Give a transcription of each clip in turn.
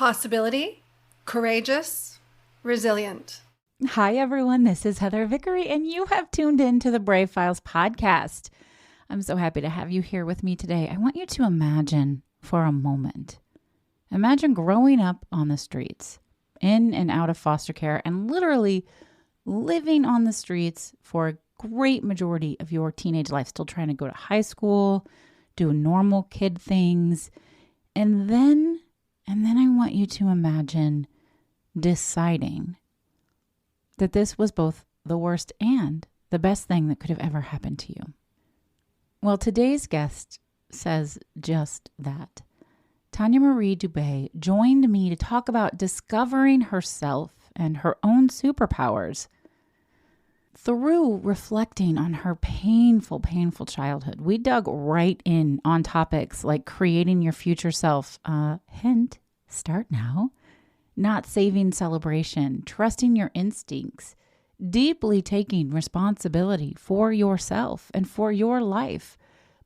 possibility, courageous, resilient. Hi, everyone. This is Heather Vickery, and you have tuned in to the Brave Files podcast. I'm so happy to have you here with me today. I want you to imagine for a moment. Imagine growing up on the streets, in and out of foster care, and literally living on the streets for a great majority of your teenage life, still trying to go to high school, do normal kid things. And then I want you to imagine deciding that this was both the worst and the best thing that could have ever happened to you. Well, today's guest says just that. Tanya-Marie Dubé joined me to talk about discovering herself and her own superpowers through reflecting on her painful childhood. We dug right in on topics like creating your future self. Hint, start now. Not saving celebration, trusting your instincts, deeply taking responsibility for yourself and for your life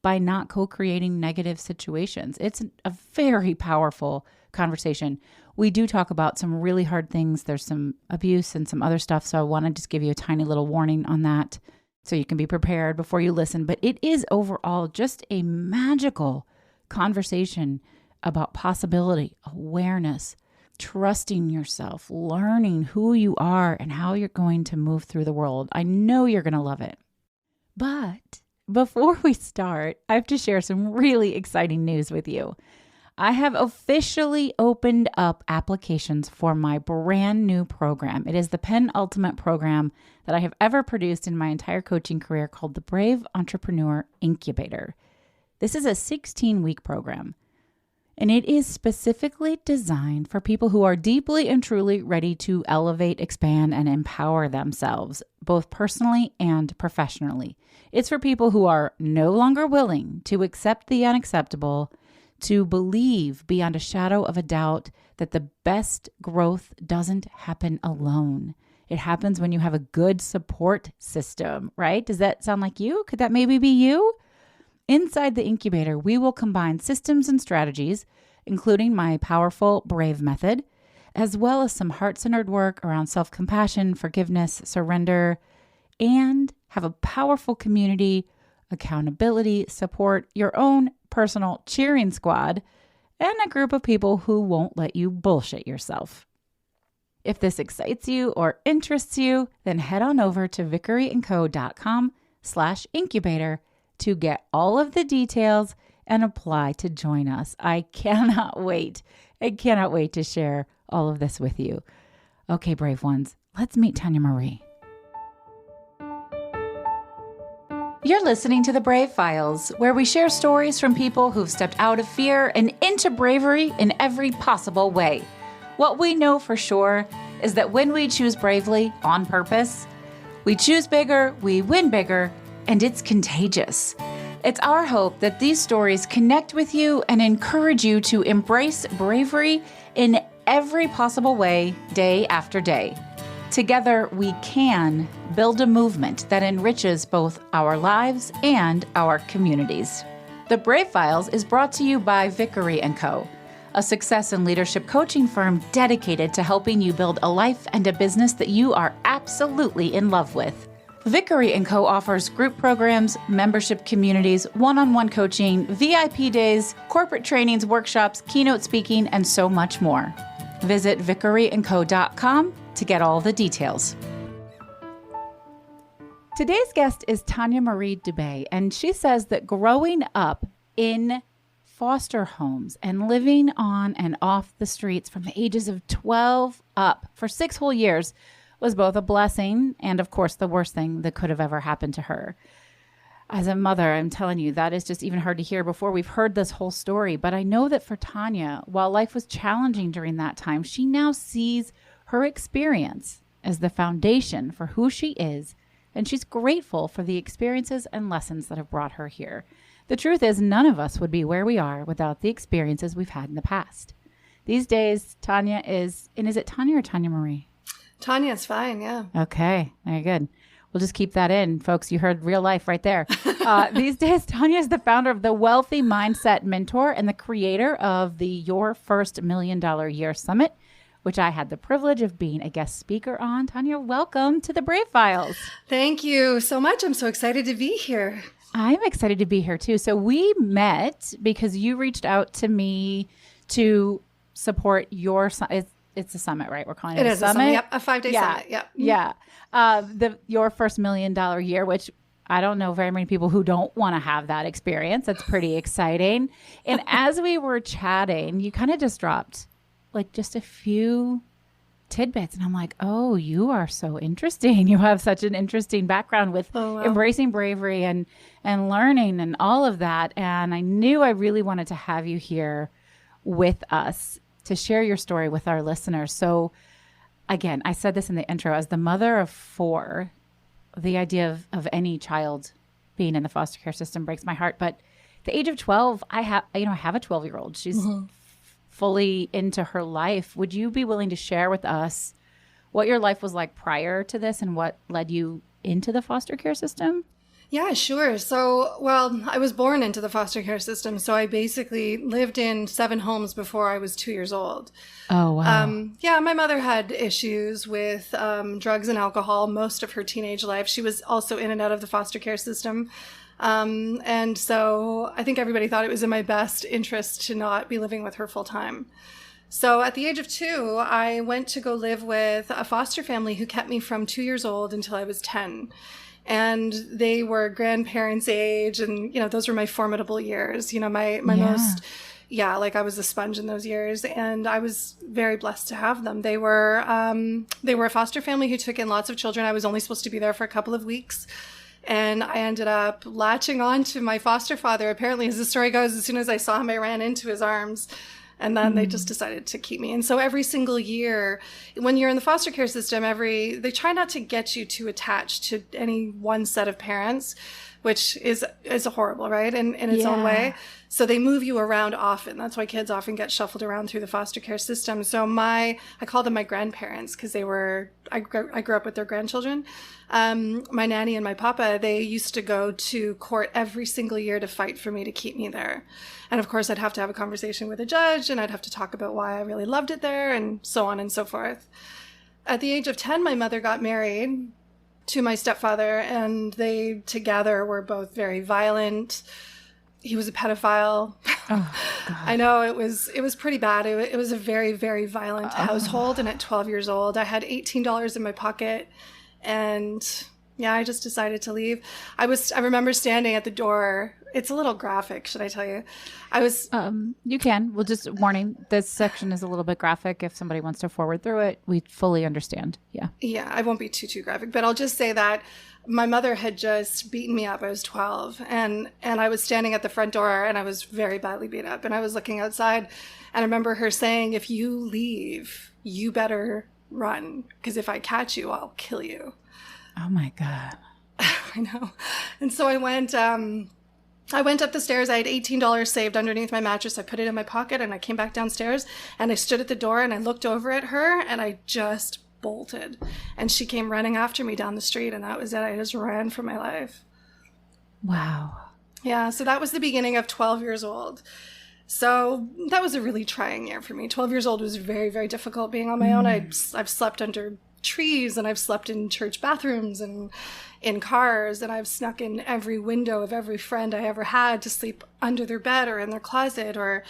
by not co-creating negative situations. It's a very powerful conversation. We do talk about some really hard things. There's some abuse and some other stuff. So I want to just give you a tiny little warning on that so you can be prepared before you listen. But it is overall just a magical conversation about possibility, awareness, trusting yourself, learning who you are and how you're going to move through the world. I know you're going to love it. But before we start, I have to share some really exciting news with you. I have officially opened up applications for my brand new program. It is the penultimate program that I have ever produced in my entire coaching career called the Brave Entrepreneur Incubator. This is a 16-week program. And it is specifically designed for people who are deeply and truly ready to elevate, expand, and empower themselves, both personally and professionally. It's for people who are no longer willing to accept the unacceptable, to believe beyond a shadow of a doubt that the best growth doesn't happen alone. It happens when you have a good support system, right? Does that sound like you? Could that maybe be you? Inside the incubator, we will combine systems and strategies, including my powerful Brave method, as well as some heart-centered work around self-compassion, forgiveness, surrender, and have a powerful community, accountability, support, your own personal cheering squad, and a group of people who won't let you bullshit yourself. If this excites you or interests you, then head on over to vickeryandco.com/incubator to get all of the details and apply to join us. I cannot wait. I cannot wait to share all of this with you. Okay, brave ones, let's meet Tanya-Marie. You're listening to the Brave Files, where we share stories from people who've stepped out of fear and into bravery in every possible way. What we know for sure is that when we choose bravely on purpose, we choose bigger, we win bigger, and it's contagious. It's our hope that these stories connect with you and encourage you to embrace bravery in every possible way, day after day. Together, we can build a movement that enriches both our lives and our communities. The Brave Files is brought to you by Vickery & Co., a success and leadership coaching firm dedicated to helping you build a life and a business that you are absolutely in love with. Vickery & Co. offers group programs, membership communities, one-on-one coaching, VIP days, corporate trainings, workshops, keynote speaking, and so much more. Visit vickeryandco.com to get all the details. Today's guest is Tanya-Marie Dubé, and she says that growing up in foster homes and living on and off the streets from the ages of 12 up for 6 whole years was both a blessing and, of course, the worst thing that could have ever happened to her. As a mother, I'm telling you, that is just even hard to hear before we've heard this whole story. But I know that for Tanya, while life was challenging during that time, she now sees her experience as the foundation for who she is, and she's grateful for the experiences and lessons that have brought her here. The truth is, none of us would be where we are without the experiences we've had in the past. These days, Tanya is, and is it Tanya or Tanya-Marie? Tanya, it's fine, yeah. Okay, very good. We'll just keep that in, folks. You heard real life right there. These days, Tanya is the founder of the Wealthy Mindset Mentor and the creator of the Your First $1 Million Year Summit, which I had the privilege of being a guest speaker on. Tanya, welcome to the Brave Files. Thank you so much. I'm so excited to be here. I'm excited to be here too. So we met because you reached out to me to support your it's a summit, right? We're calling it a summit. Yep, a 5-day summit. Yep. Yeah. Your first $1 million year, which I don't know very many people who don't want to have that experience. That's pretty exciting. And as we were chatting, you kind of just dropped like just a few tidbits. And I'm like, oh, you are so interesting. You have such an interesting background with embracing bravery and learning and all of that. And I knew I really wanted to have you here with us to share your story with our listeners. So again, I said this in the intro, as the mother of 4, the idea of any child being in the foster care system breaks my heart. But at the age of 12, I have a 12-year-old. She's fully into her life. Would you be willing to share with us what your life was like prior to this and what led you into the foster care system? Yeah, sure. So, I was born into the foster care system. So I basically lived in 7 homes before I was 2 years old. Oh, wow. My mother had issues with drugs and alcohol most of her teenage life. She was also in and out of the foster care system. And so I think everybody thought it was in my best interest to not be living with her full time. So at the age of 2, I went to go live with a foster family who kept me from 2 years old until I was 10. And they were grandparents' age, and, those were my formidable years. My most, I was a sponge in those years, and I was very blessed to have them. They were a foster family who took in lots of children. I was only supposed to be there for a couple of weeks. And I ended up latching on to my foster father. Apparently, as the story goes, as soon as I saw him, I ran into his arms. And then they just decided to keep me. And so every single year, when you're in the foster care system, they try not to get you too attached to any one set of parents, which is horrible, right? In its own way. So they move you around often. That's why kids often get shuffled around through the foster care system. So I call them my grandparents because I grew up with their grandchildren. My nanny and my papa, they used to go to court every single year to fight for me to keep me there. And of course, I'd have to have a conversation with a judge, and I'd have to talk about why I really loved it there, and so on and so forth. At the age of 10, my mother got married to my stepfather, and they together were both very violent. He was a pedophile. Oh, God. I know it was pretty bad. It was a very, very violent household. And at 12 years old, I had $18 in my pocket, and I just decided to leave. I remember standing at the door. It's a little graphic. Should I tell you? You can. We'll just warning. This section is a little bit graphic. If somebody wants to forward through it, we fully understand. Yeah. Yeah. I won't be too graphic, but I'll just say that my mother had just beaten me up. I was 12, and I was standing at the front door, and I was very badly beat up, and I was looking outside, and I remember her saying, "If you leave, you better run, because if I catch you, I'll kill you." Oh my God. I know. And so I went up the stairs. I had $18 saved underneath my mattress. I put it in my pocket, and I came back downstairs, and I stood at the door, and I looked over at her, and I just bolted. And she came running after me down the street, and that was it. I just ran for my life. Wow. Yeah, so that was the beginning of 12 years old. So that was a really trying year for me. 12 years old was very, very difficult being on my own. I've slept under trees, and I've slept in church bathrooms and in cars, and I've snuck in every window of every friend I ever had to sleep under their bed or in their closet, or,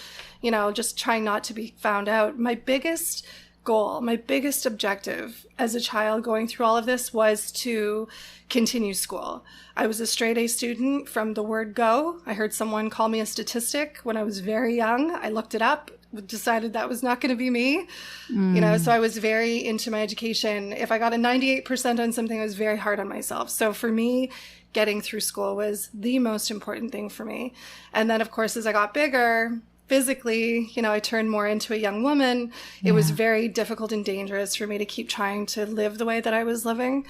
just trying not to be found out. My biggest goal, my biggest objective as a child going through all of this was to continue school. I was a straight A student from the word go. I heard someone call me a statistic when I was very young. I looked it up, decided that was not going to be me. So I was very into my education. If I got a 98% on something, I was very hard on myself. So for me, getting through school was the most important thing for me. And then, of course, as I got bigger, physically, I turned more into a young woman. It was very difficult and dangerous for me to keep trying to live the way that I was living.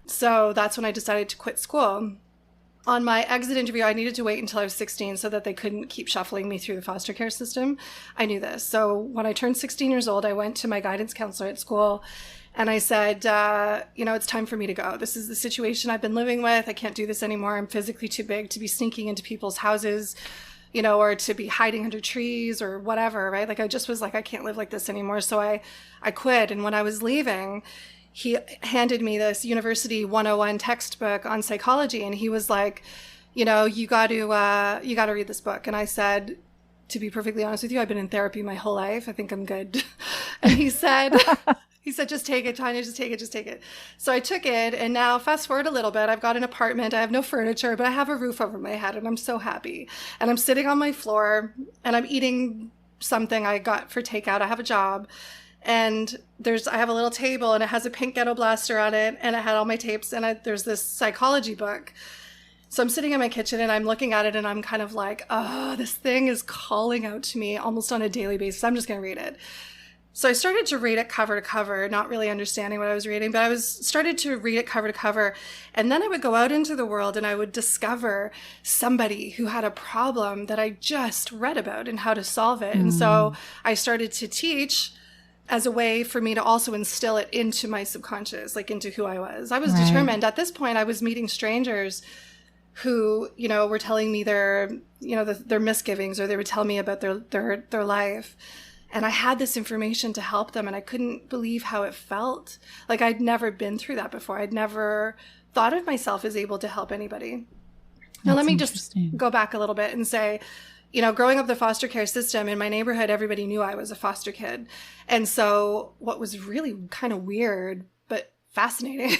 So that's when I decided to quit school. on my exit interview, I needed to wait until I was 16 so that they couldn't keep shuffling me through the foster care system. I knew this. So when I turned 16 years old, I went to my guidance counselor at school and I said, it's time for me to go. This is the situation I've been living with. I can't do this anymore. I'm physically too big to be sneaking into people's houses, or to be hiding under trees or whatever, right? Like I just was like, I can't live like this anymore. So I quit. And when I was leaving, he handed me this University 101 textbook on psychology. And he was like, you got to read this book. And I said, to be perfectly honest with you, I've been in therapy my whole life. I think I'm good. And he said, just take it, Tanya, just take it. So I took it. And now fast forward a little bit, I've got an apartment. I have no furniture, but I have a roof over my head and I'm so happy. And I'm sitting on my floor and I'm eating something I got for takeout. I have a job. And I have a little table and it has a pink ghetto blaster on it and it had all my tapes and there's this psychology book. So I'm sitting in my kitchen and I'm looking at it and I'm kind of like, oh, this thing is calling out to me almost on a daily basis. I'm just going to read it. So I started to read it cover to cover, not really understanding what I was reading, but started to read it cover to cover. And then I would go out into the world and I would discover somebody who had a problem that I just read about and how to solve it. And so I started to teach as a way for me to also instill it into my subconscious, like into who I was. I was determined. At this point, I was meeting strangers who, were telling me their misgivings, or they would tell me about their life. And I had this information to help them, and I couldn't believe how it felt. Like I'd never been through that before. I'd never thought of myself as able to help anybody. Now, let me just go back a little bit and say, growing up the foster care system in my neighborhood, everybody knew I was a foster kid. And so what was really kind of weird, but fascinating,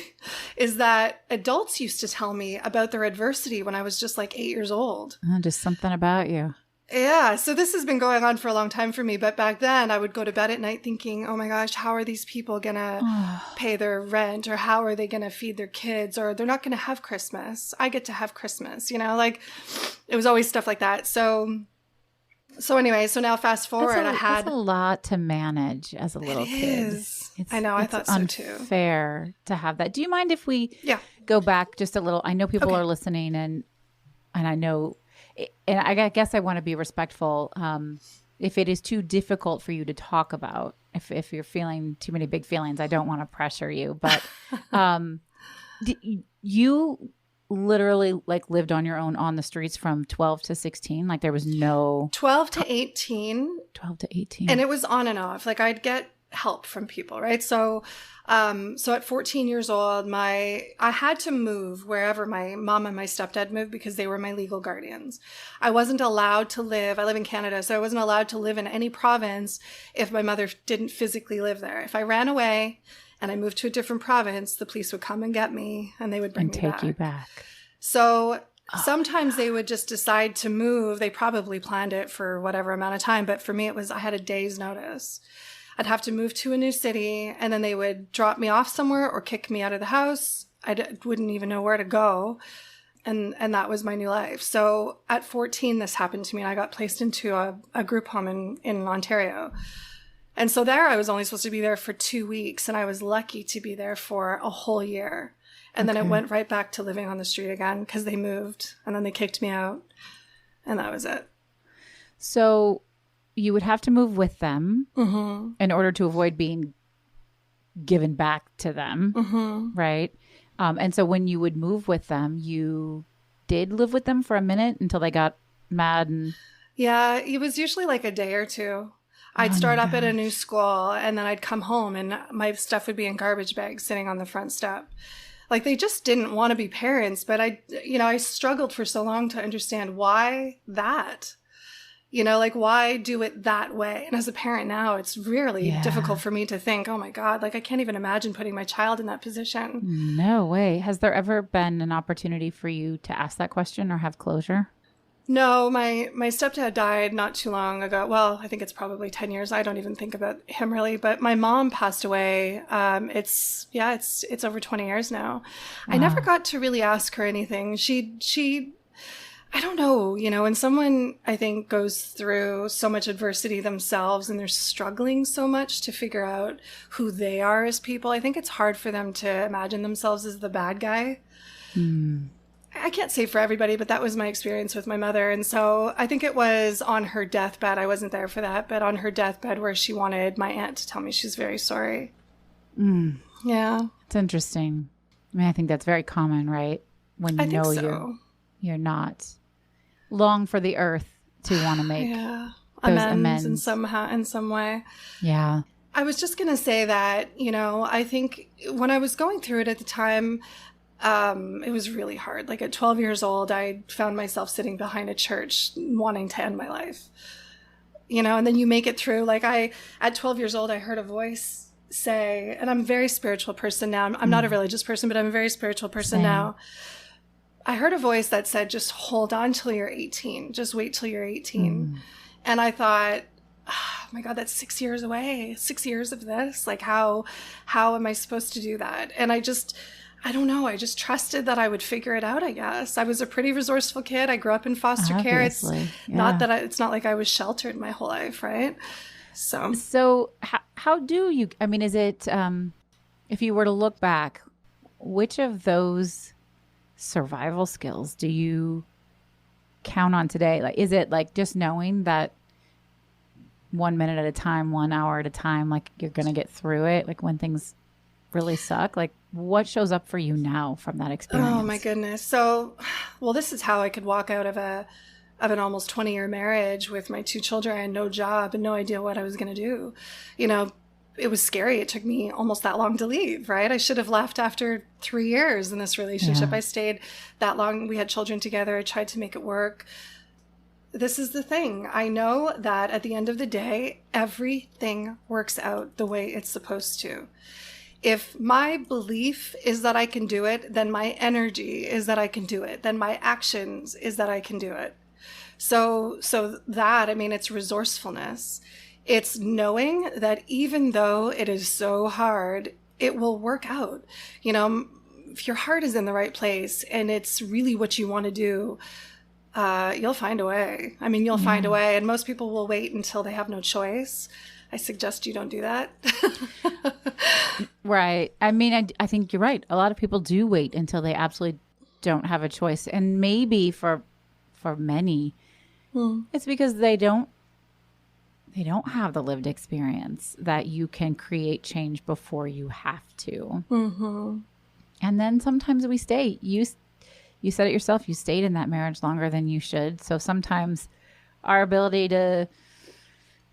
is that adults used to tell me about their adversity when I was just like 8 years old. Just something about you. Yeah. So this has been going on for a long time for me. But back then I would go to bed at night thinking, oh my gosh, how are these people going to pay their rent? Or how are they going to feed their kids? Or they're not going to have Christmas. I get to have Christmas, like it was always stuff like that. So anyway, so now fast forward, that's a lot to manage as a little kid. I know. I thought so too. It's unfair to have that. Do you mind if we go back just a little? I know people are listening and I know, and I guess I want to be respectful. If it is too difficult for you to talk about, if you're feeling too many big feelings, I don't want to pressure you. But you literally lived on your own on the streets from 12 to 16? Like there was no... 12 to 18. 12 to 18. And it was on and off. Like I'd get help from people, right? So at 14 years old, I had to move wherever my mom and my stepdad moved because they were my legal guardians. I wasn't allowed to live. I live in Canada, so I wasn't allowed to live in any province if my mother didn't physically live there. If I ran away and I moved to a different province, the police would come and get me and they would bring me back. And take you back. So sometimes they would just decide to move. They probably planned it for whatever amount of time. But for me, I had a day's notice. I'd have to move to a new city and then they would drop me off somewhere or kick me out of the house. I wouldn't even know where to go. And that was my new life. So at 14, this happened to me and I got placed into a group home in Ontario. And so there I was only supposed to be there for 2 weeks and I was lucky to be there for a whole year. And then it went right back to living on the street again because they moved and then they kicked me out and that was it. So you would have to move with them in order to avoid being given back to them, right? And so when you would move with them, you did live with them for a minute until they got mad and... Yeah, it was usually like a day or two. I'd start up at a new school and then I'd come home and my stuff would be in garbage bags sitting on the front step. Like they just didn't want to be parents, but I struggled for so long to understand why that, why do it that way? And as a parent now, it's really difficult for me to think, oh my God, I can't even imagine putting my child in that position. No way. Has there ever been an opportunity for you to ask that question or have closure? No, my stepdad died not too long ago. Well, I think it's probably 10 years. I don't even think about him really, but my mom passed away. It's over 20 years now. Wow. I never got to really ask her anything. She I don't know, when someone I think goes through so much adversity themselves and they're struggling so much to figure out who they are as people, I think it's hard for them to imagine themselves as the bad guy. I can't say for everybody, but that was my experience with my mother. And so I think it was on her deathbed. I wasn't there for that, but on her deathbed where she wanted my aunt to tell me she's very sorry. Yeah. It's interesting. I mean, I think that's very common, right? When you know you're not long for the earth to want to make those amends in some way. Yeah. I was just going to say that, I think when I was going through it at the time, it was really hard. Like at 12 years old, I found myself sitting behind a church wanting to end my life, and then you make it through. Like at 12 years old, I heard a voice say, and I'm a very spiritual person now. I'm not a religious person, but I'm a very spiritual person now. I heard a voice that said, just hold on till you're 18. Just wait till you're 18. And I thought, oh my God, that's 6 years away. 6 years of this. Like how am I supposed to do that? And I don't know. I just trusted that I would figure it out, I guess. I was a pretty resourceful kid. I grew up in foster care. It's not like I was sheltered my whole life, right? So how do you, I mean, is it, if you were to look back, which of those survival skills do you count on today? Like, is it like just knowing that 1 minute at a time, 1 hour at a time, like you're going to get through it? Like when things really suck, like what shows up for you now from that experience? Oh my goodness. So, well, this is how I could walk out of an almost 20-year marriage with my 2 children. I had no job and no idea what I was going to do. It was scary. It took me almost that long to leave, right? I should have left after 3 years in this relationship. I stayed that long. We had children together. I tried to make it work. This is the thing. I know that at the end of the day, everything works out the way it's supposed to. If my belief is that I can do it, then my energy is that I can do it. Then my actions is that I can do it. So that, I mean, it's resourcefulness. It's knowing that even though it is so hard, it will work out. If your heart is in the right place and it's really what you want to do, you'll find a way. I mean, you'll find a way. And most people will wait until they have no choice. I suggest you don't do that. Right. I mean, I think you're right. A lot of people do wait until they absolutely don't have a choice. And maybe for many, it's because they don't have the lived experience that you can create change before you have to. And then sometimes we stay. You said it yourself. You stayed in that marriage longer than you should. So sometimes our ability to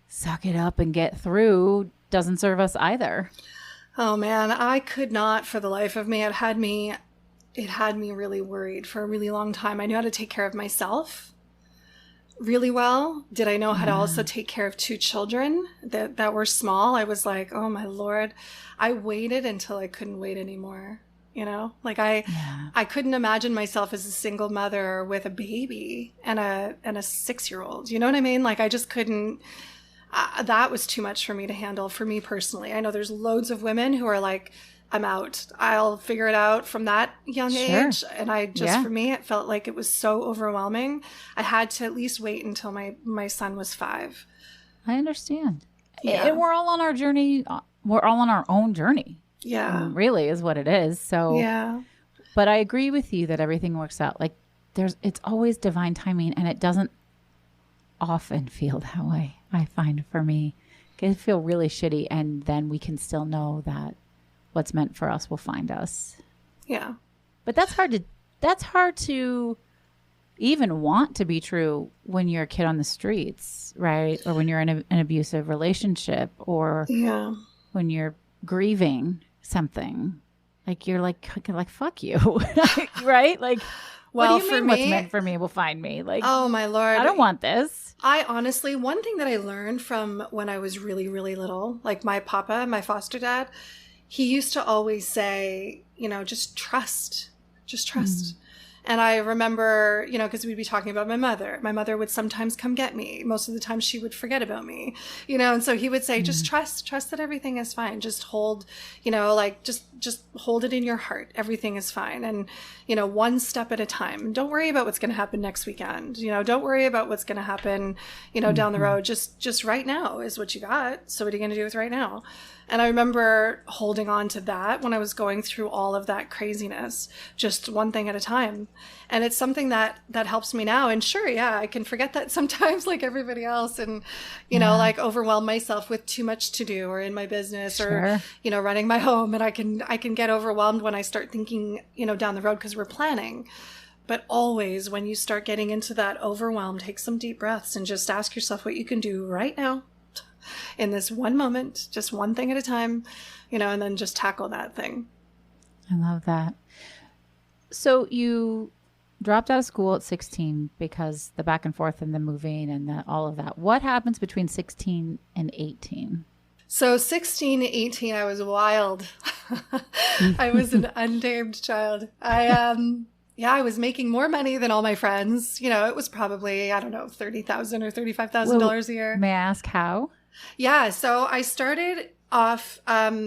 suck it up and get through doesn't serve us either. Oh man, I could not for the life of me. It had me really worried for a really long time. I knew how to take care of myself really well. Did I know how to also take care of 2 children that were small? I was like, oh my Lord. I waited until I couldn't wait anymore. Like I couldn't imagine myself as a single mother with a baby and a 6-year-old. You know what I mean? Like I just couldn't. That was too much for me to handle, for me personally. I know there's loads of women who are like, I'm out. I'll figure it out from that young age. And for me, it felt like it was so overwhelming. I had to at least wait until my son was 5. I understand. Yeah. And we're all on our journey. We're all on our own journey. Yeah. Really is what it is. So, yeah. But I agree with you that everything works out. Like it's always divine timing, and it doesn't often feel that way. I find for me, it can feel really shitty, and then we can still know that what's meant for us will find us. Yeah. But that's hard to even want to be true when you're a kid on the streets, right? Or when you're in an abusive relationship, or when you're grieving something. Like you're like fuck you. Right? Like, well, what do you mean what's meant for me will find me? Like, oh my Lord, I don't want this. I honestly, one thing that I learned from when I was really, really little, like my papa, my foster dad, he used to always say, just trust. And I remember, because we'd be talking about my mother. My mother would sometimes come get me. Most of the time she would forget about me, and so he would say, just trust that everything is fine. Just hold, just hold it in your heart. Everything is fine. And, one step at a time. Don't worry about what's going to happen next weekend. Don't worry about what's going to happen, down the road. Just right now is what you got. So what are you going to do with right now? And I remember holding on to that when I was going through all of that craziness, just one thing at a time. And it's something that helps me now. And sure, yeah, I can forget that sometimes like everybody else and, like overwhelm myself with too much to do or in my business or, running my home. And I can get overwhelmed when I start thinking, down the road because we're planning. But always when you start getting into that overwhelm, take some deep breaths and just ask yourself what you can do right now in this one moment, just one thing at a time, and then just tackle that thing. I love that. So you dropped out of school at 16 because the back and forth and the moving and all of that. What happens between 16 and 18? So 16 to 18, I was wild. I was an untamed child. I was making more money than all my friends. It was probably, I don't know, $30,000 or $35,000 a year. May I ask how? Yeah. So I started off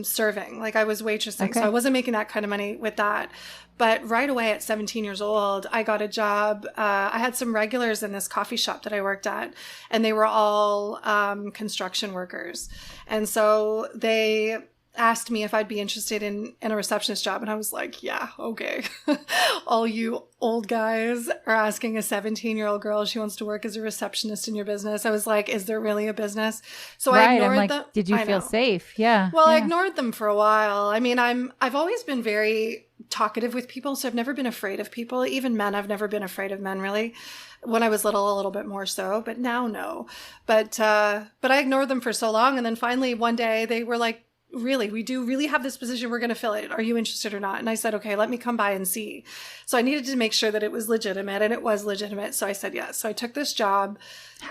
serving, like I was waitressing. Okay. So I wasn't making that kind of money with that. But right away at 17 years old, I got a job. I had some regulars in this coffee shop that I worked at, and they were all construction workers. And so they asked me if I'd be interested in a receptionist job. And I was like, yeah, okay. All you old guys are asking a 17-year-old girl if she wants to work as a receptionist in your business. I was like, is there really a business? So I ignored them. Did you feel safe? Yeah. Well, I ignored them for a while. I mean, I've always been very talkative with people, so I've never been afraid of people. Even men, I've never been afraid of men, really. When I was little, a little bit more so, but now, no. But I ignored them for so long. And then finally one day they were like, really, we do really have this position. We're going to fill it. Are you interested or not? And I said, okay, let me come by and see. So I needed to make sure that it was legitimate, and it was legitimate. So I said, yes. So I took this job.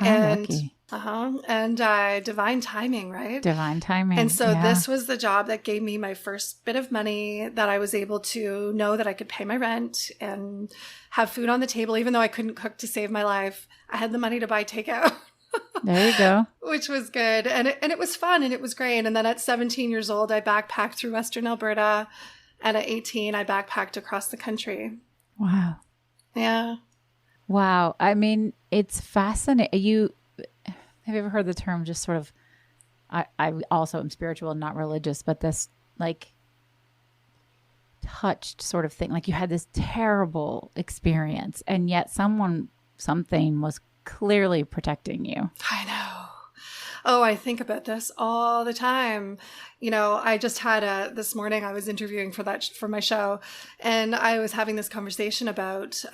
Lucky. And divine timing, right? Divine timing. And so this was the job that gave me my first bit of money that I was able to know that I could pay my rent and have food on the table. Even though I couldn't cook to save my life, I had the money to buy takeout. There you go. Which was good. And it was fun and it was great. And then at 17 years old, I backpacked through Western Alberta. And at 18, I backpacked across the country. Wow. Yeah. Wow. I mean, it's fascinating. Have you ever heard the term just sort of, I also am spiritual and not religious, but this like touched sort of thing. Like you had this terrible experience and yet something was clearly protecting you. I know. Oh, I think about this all the time. I just had this morning I was interviewing for my show, and I was having this conversation about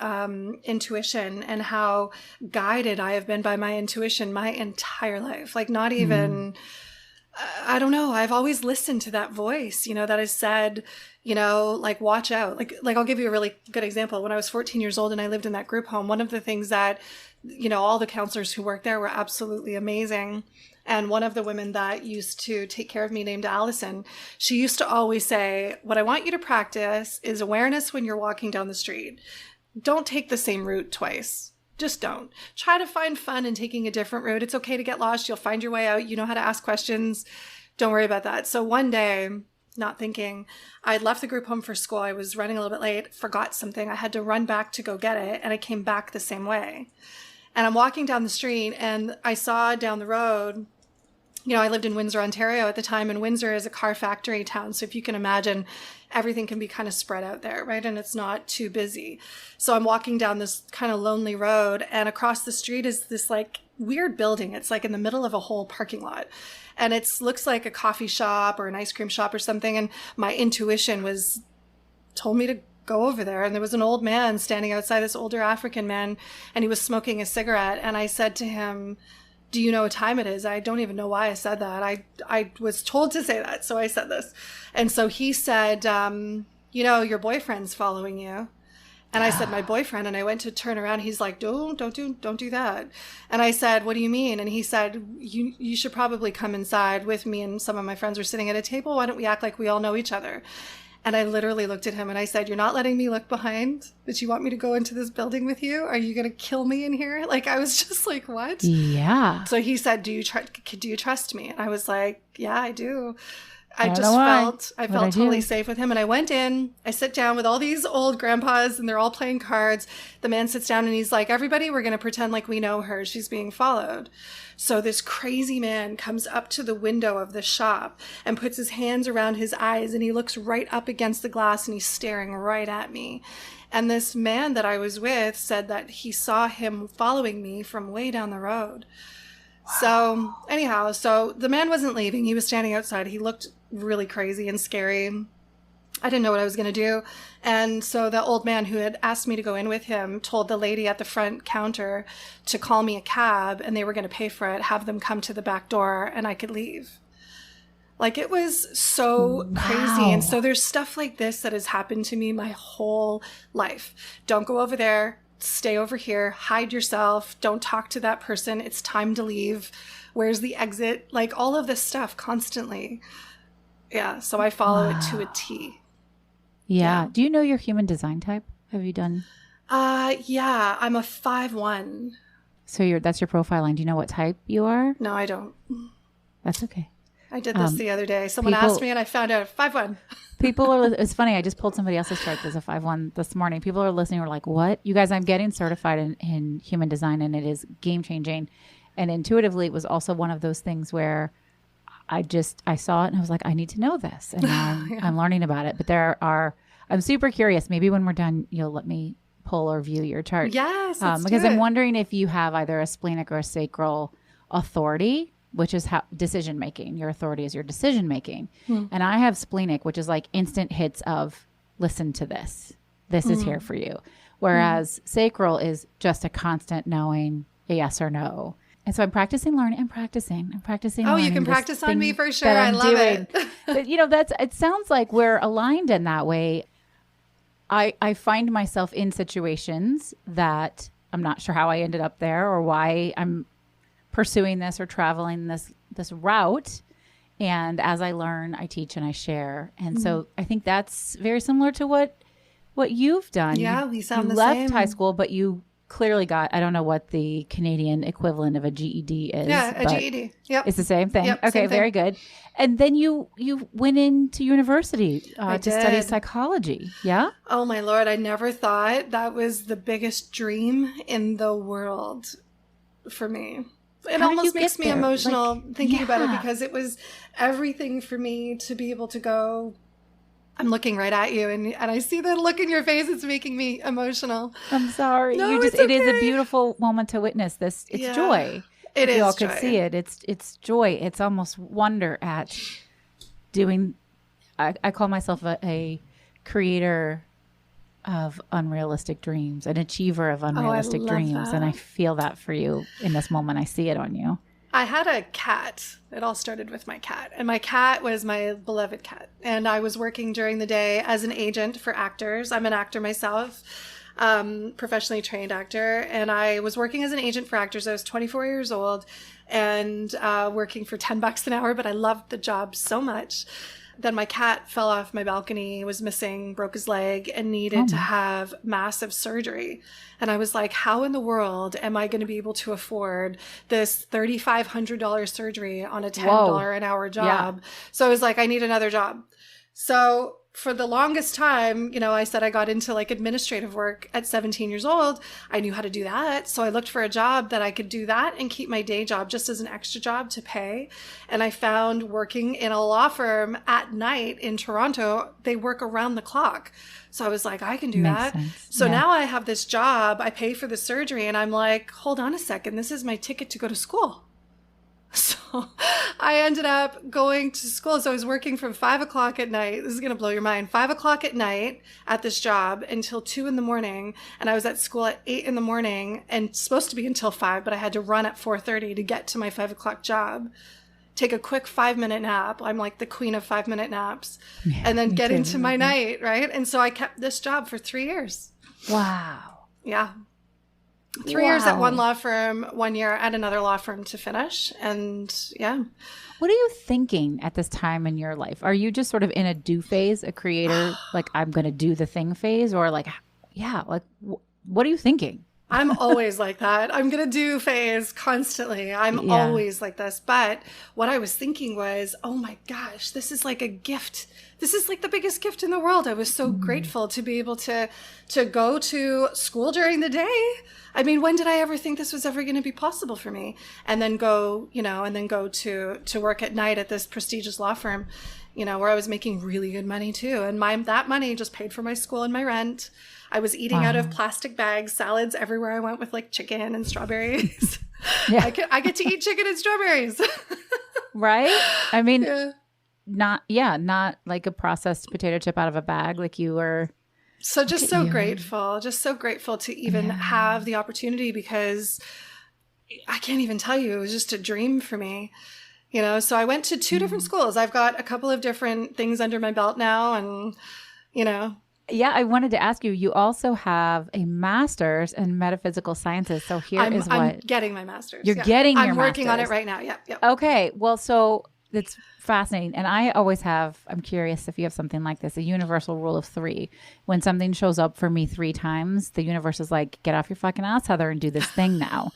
intuition and how guided I have been by my intuition my entire life. Like not even, I don't know. I've always listened to that voice, that has said, like watch out. Like I'll give you a really good example. When I was 14 years old and I lived in that group home, one of the things that, all the counselors who worked there were absolutely amazing. And one of the women that used to take care of me named Allison, she used to always say, what I want you to practice is awareness when you're walking down the street. Don't take the same route twice. Just don't. Try to find fun in taking a different route. It's okay to get lost. You'll find your way out. You know how to ask questions. Don't worry about that. So one day, not thinking, I'd left the group home for school. I was running a little bit late, forgot something. I had to run back to go get it. And I came back the same way. And I'm walking down the street and I saw down the road, I lived in Windsor, Ontario at the time, and Windsor is a car factory town. So if you can imagine, everything can be kind of spread out there, right? And it's not too busy. So I'm walking down this kind of lonely road, and across the street is this like weird building. It's like in the middle of a whole parking lot. And it looks like a coffee shop or an ice cream shop or something. And my intuition told me to go over there. And there was an old man standing outside, this older African man, and he was smoking a cigarette. And I said to him, do you know what time it is? I don't even know why I said that. I was told to say that. So I said this. And so he said, your boyfriend's following you. And I said, my boyfriend. And I went to turn around. He's like, don't do that. And I said, what do you mean? And he said, you should probably come inside with me. And some of my friends were sitting at a table. Why don't we act like we all know each other? And I literally looked at him and I said, you're not letting me look behind? That you want me to go into this building with you? Are you going to kill me in here? Like, I was just like, what? Yeah. So he said, do you trust me? And I was like, yeah, I do. I just felt totally safe with him. And I went in, I sit down with all these old grandpas and they're all playing cards. The man sits down and he's like, everybody, we're going to pretend like we know her. She's being followed. So this crazy man comes up to the window of the shop and puts his hands around his eyes and he looks right up against the glass and he's staring right at me. And this man that I was with said that he saw him following me from way down the road. So anyhow, so the man wasn't leaving. He was standing outside. He looked really crazy and scary. I didn't know what I was going to do. And so the old man who had asked me to go in with him told the lady at the front counter to call me a cab and they were going to pay for it, have them come to the back door and I could leave. Like, it was so crazy. And so there's stuff like this that has happened to me my whole life. Don't go over there. Stay over here, hide yourself, don't talk to that person, it's time to leave, where's the exit, like all of this stuff constantly. Yeah, so I follow it to a T. Yeah. Do you know your human design type? Have you done? Yeah, I'm a 5-1. So that's your profile line. Do you know what type you are? No, I don't. That's okay. I did this the other day. Someone asked me and I found out 5-1. It's funny. I just pulled somebody else's chart as a 5-1 this morning. People are listening. We're like, what? You guys, I'm getting certified in human design and it is game changing. And intuitively, it was also one of those things where I saw it and I was like, I need to know this. And now I'm learning about it. But I'm super curious. Maybe when we're done, you'll let me pull or view your chart. Yes. Because I'm wondering if you have either a splenic or a sacral authority, which is how decision making. Your authority is your decision making. And I have splenic, which is like instant hits of listen to this. This is here for you. Whereas sacral is just a constant knowing a yes or no. And so I'm practicing learning. I'm practicing. Oh, you can practice on me for sure. I love it. But it sounds like we're aligned in that way. I find myself in situations that I'm not sure how I ended up there or why I'm pursuing this or traveling this route. And as I learn, I teach and I share. And so I think that's very similar to what you've done. Yeah, we sound the same. You same. left high school, but you clearly got, I don't know what the Canadian equivalent of a GED is. Yeah, a GED. Yep. It's the same thing. Yep, okay, same thing. very good. And then you went into university to study psychology. Yeah? Oh my Lord, I never thought that was the biggest dream in the world for me. It almost makes me emotional thinking about it because it was everything for me to be able to go. I'm looking right at you and I see the look in your face. It's making me emotional. I'm sorry. No, it is a beautiful moment to witness this. It's joy. It is. You all could see it. It's joy. It's almost wonder at doing. I call myself a creator of unrealistic dreams, an achiever of unrealistic dreams. And I feel that for you in this moment. I see it on you. I had a cat. It all started with my cat. And my cat was my beloved cat. And I was working during the day as an agent for actors. I'm an actor myself, professionally trained actor. And I was working as an agent for actors. I was 24 years old and working for $10 an hour, but I loved the job so much. Then my cat fell off my balcony, was missing, broke his leg, and needed to have massive surgery. And I was like, how in the world am I going to be able to afford this $3,500 surgery on a $10 an hour job? Yeah. So I was like, I need another job. So for the longest time, I said I got into like administrative work at 17 years old. I knew how to do that. So I looked for a job that I could do that and keep my day job just as an extra job to pay. And I found working in a law firm at night in Toronto, they work around the clock. So I was like, I can do that. Sense. So now I have this job, I pay for the surgery, and I'm like, hold on a second, this is my ticket to go to school. So I ended up going to school. So I was working from 5 o'clock at night. This is going to blow your mind. 5 o'clock at night at this job until 2 in the morning. And I was at school at 8 in the morning and supposed to be until 5, but I had to run at 4:30 to get to my 5 o'clock job. Take a quick 5-minute nap. I'm like the queen of 5-minute naps. And then get into my night, right? And so I kept this job for 3 years. Wow. Yeah. 3 years at one law firm, 1 year at another law firm to finish. And yeah. What are you thinking at this time in your life? Are you just sort of in a do phase, a creator, like I'm going to do the thing phase, or like, what are you thinking? I'm always like that. I'm going to do phase constantly. I'm always like this. But what I was thinking was, oh my gosh, this is like a gift. This is like the biggest gift in the world. I was so grateful to be able to go to school during the day. I mean, when did I ever think this was ever going to be possible for me? And then go, to work at night at this prestigious law firm, where I was making really good money too. And that money just paid for my school and my rent. I was eating out of plastic bags, salads everywhere I went with like chicken and strawberries. I get to eat chicken and strawberries. Right? I mean, not like a processed potato chip out of a bag like you were. So grateful to even have the opportunity, because I can't even tell you, it was just a dream for me. So I went to 2 different schools. I've got a couple of different things under my belt now, and, Yeah, I wanted to ask you, you also have a master's in metaphysical sciences. So I'm getting my master's. You're getting your I'm working master's. on it right now. Yep. Okay. Well, so it's fascinating. And I'm curious if you have something like this, a universal rule of 3. When something shows up for me 3 times, the universe is like, get off your fucking ass, Heather, and do this thing now.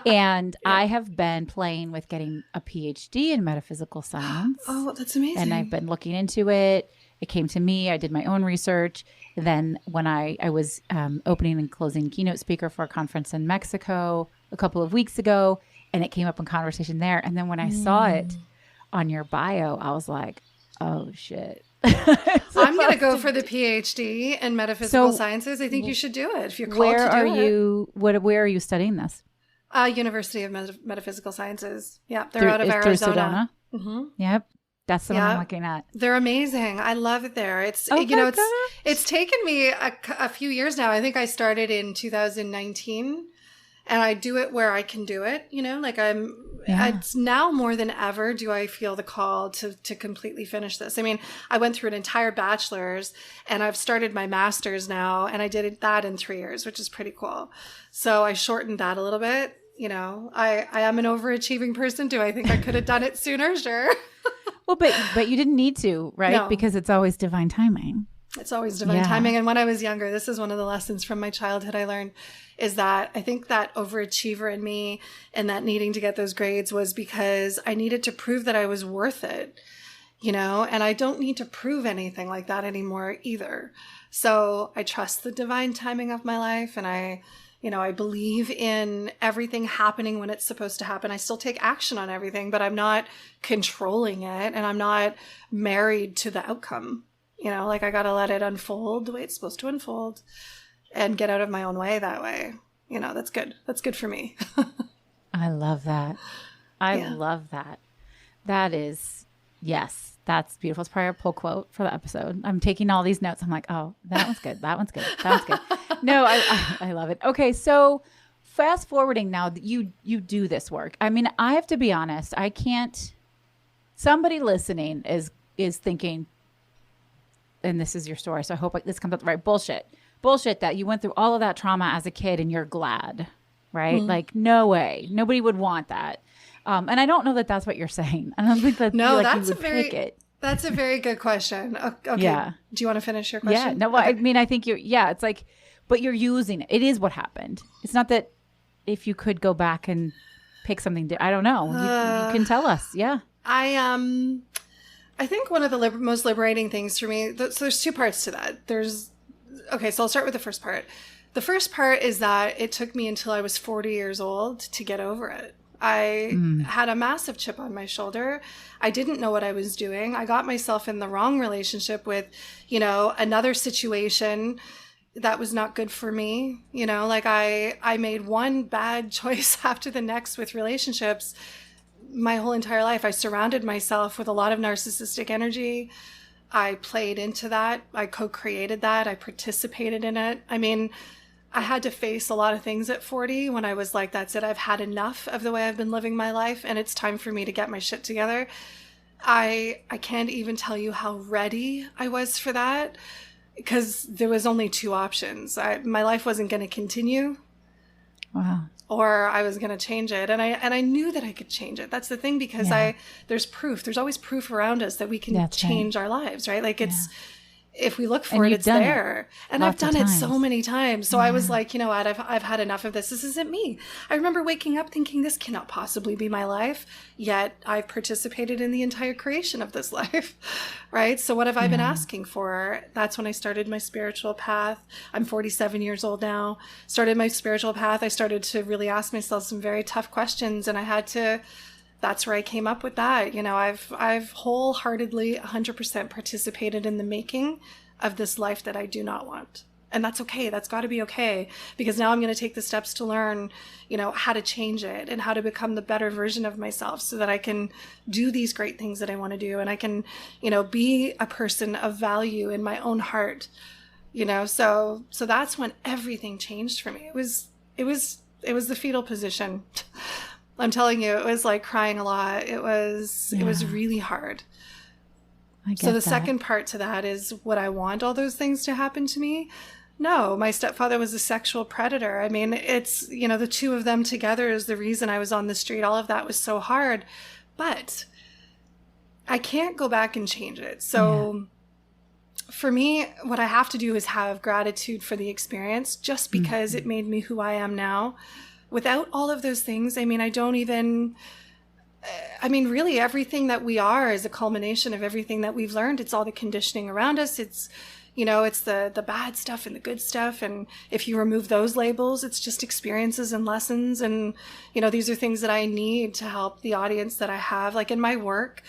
And I have been playing with getting a PhD in metaphysical science. Oh, that's amazing. And I've been looking into it. It came to me. I did my own research. Then when I was opening and closing keynote speaker for a conference in Mexico a couple of weeks ago, and it came up in conversation there. And then when I saw it on your bio, I was like, oh, shit. I'm going to go for the PhD in metaphysical sciences. I think you should do it if you're called to do it. Where are you studying this? University of Metaphysical Sciences. Yeah, they're out of Arizona. Mm-hmm. Yep. That's the one I'm looking at. They're amazing. I love it there. It's it's taken me a few years now. I think I started in 2019, and I do it where I can do it. It's now more than ever do I feel the call to completely finish this. I mean, I went through an entire bachelor's, and I've started my master's now, and I did that in 3 years, which is pretty cool. So I shortened that a little bit. I am an overachieving person. Do I think I could have done it sooner? Sure. Well, but you didn't need to, right? No. Because it's always divine timing. It's always divine timing. And when I was younger, this is one of the lessons from my childhood I learned, is that I think that overachiever in me and that needing to get those grades was because I needed to prove that I was worth it, and I don't need to prove anything like that anymore either. So I trust the divine timing of my life, and I believe in everything happening when it's supposed to happen. I still take action on everything, but I'm not controlling it, and I'm not married to the outcome. I got to let it unfold the way it's supposed to unfold and get out of my own way that way. That's good. That's good for me. I love that. I love that. That is, yes, that's beautiful. It's probably a pull quote for the episode. I'm taking all these notes. I'm like, oh, that one's good. That one's good. That one's good. No, I love it. Okay, so fast forwarding now, you do this work. I mean, I have to be honest. I can't. Somebody listening is thinking, and this is your story, so I hope this comes up right. Bullshit that you went through all of that trauma as a kid and you're glad, right? Mm-hmm. Like, no way. Nobody would want that. And I don't know that that's what you're saying. I don't think that pick it. That's a very good question. Okay. Yeah. Do you want to finish your question? Yeah. No, okay. I mean, I think it's like, but you're using it. It is what happened. It's not that if you could go back and pick something, I don't know. You can tell us. Yeah. I think one of the most liberating things for me, so there's 2 parts to that. So I'll start with the first part. The first part is that it took me until I was 40 years old to get over it. I had a massive chip on my shoulder. I didn't know what I was doing. I got myself in the wrong relationship with, another situation that was not good for me. I made one bad choice after the next with relationships my whole entire life. I surrounded myself with a lot of narcissistic energy. I played into that. I co-created that. I participated in it. I mean, I had to face a lot of things at 40 when I was like, that's it. I've had enough of the way I've been living my life, and it's time for me to get my shit together. I can't even tell you how ready I was for that, because there was only 2 options. My life wasn't going to continue. Wow. Or I was going to change it. And I knew that I could change it. That's the thing, because there's proof. There's always proof around us that we can change our lives, right? Like if we look for it, it's there. And I've done it so many times. So I was like, you know what, I've had enough of this. This isn't me. I remember waking up thinking this cannot possibly be my life. Yet I've participated in the entire creation of this life, right? So what have I been asking for? That's when I started my spiritual path. I'm 47 years old now. Started my spiritual path. I started to really ask myself some very tough questions, and that's where I came up with that. You know, I've wholeheartedly 100% participated in the making of this life that I do not want. And that's okay. That's got to be okay, because now I'm going to take the steps to learn, you know, how to change it and how to become the better version of myself so that I can do these great things that I want to do. And I can, you know, be a person of value in my own heart, you know, so that's when everything changed for me. It was the fetal position. I'm telling you, it was like crying a lot. It was really hard. So the second part to that is, would I want all those things to happen to me? No, my stepfather was a sexual predator. I mean, it's, you know, the two of them together is the reason I was on the street. All of that was so hard, but I can't go back and change it. So for me, what I have to do is have gratitude for the experience, just because it made me who I am now. Without all of those things, I mean, really everything that we are is a culmination of everything that we've learned. It's all the conditioning around us. It's, you know, it's the bad stuff and the good stuff. And if you remove those labels, it's just experiences and lessons. And, you know, these are things that I need to help the audience that I have. Like in my work,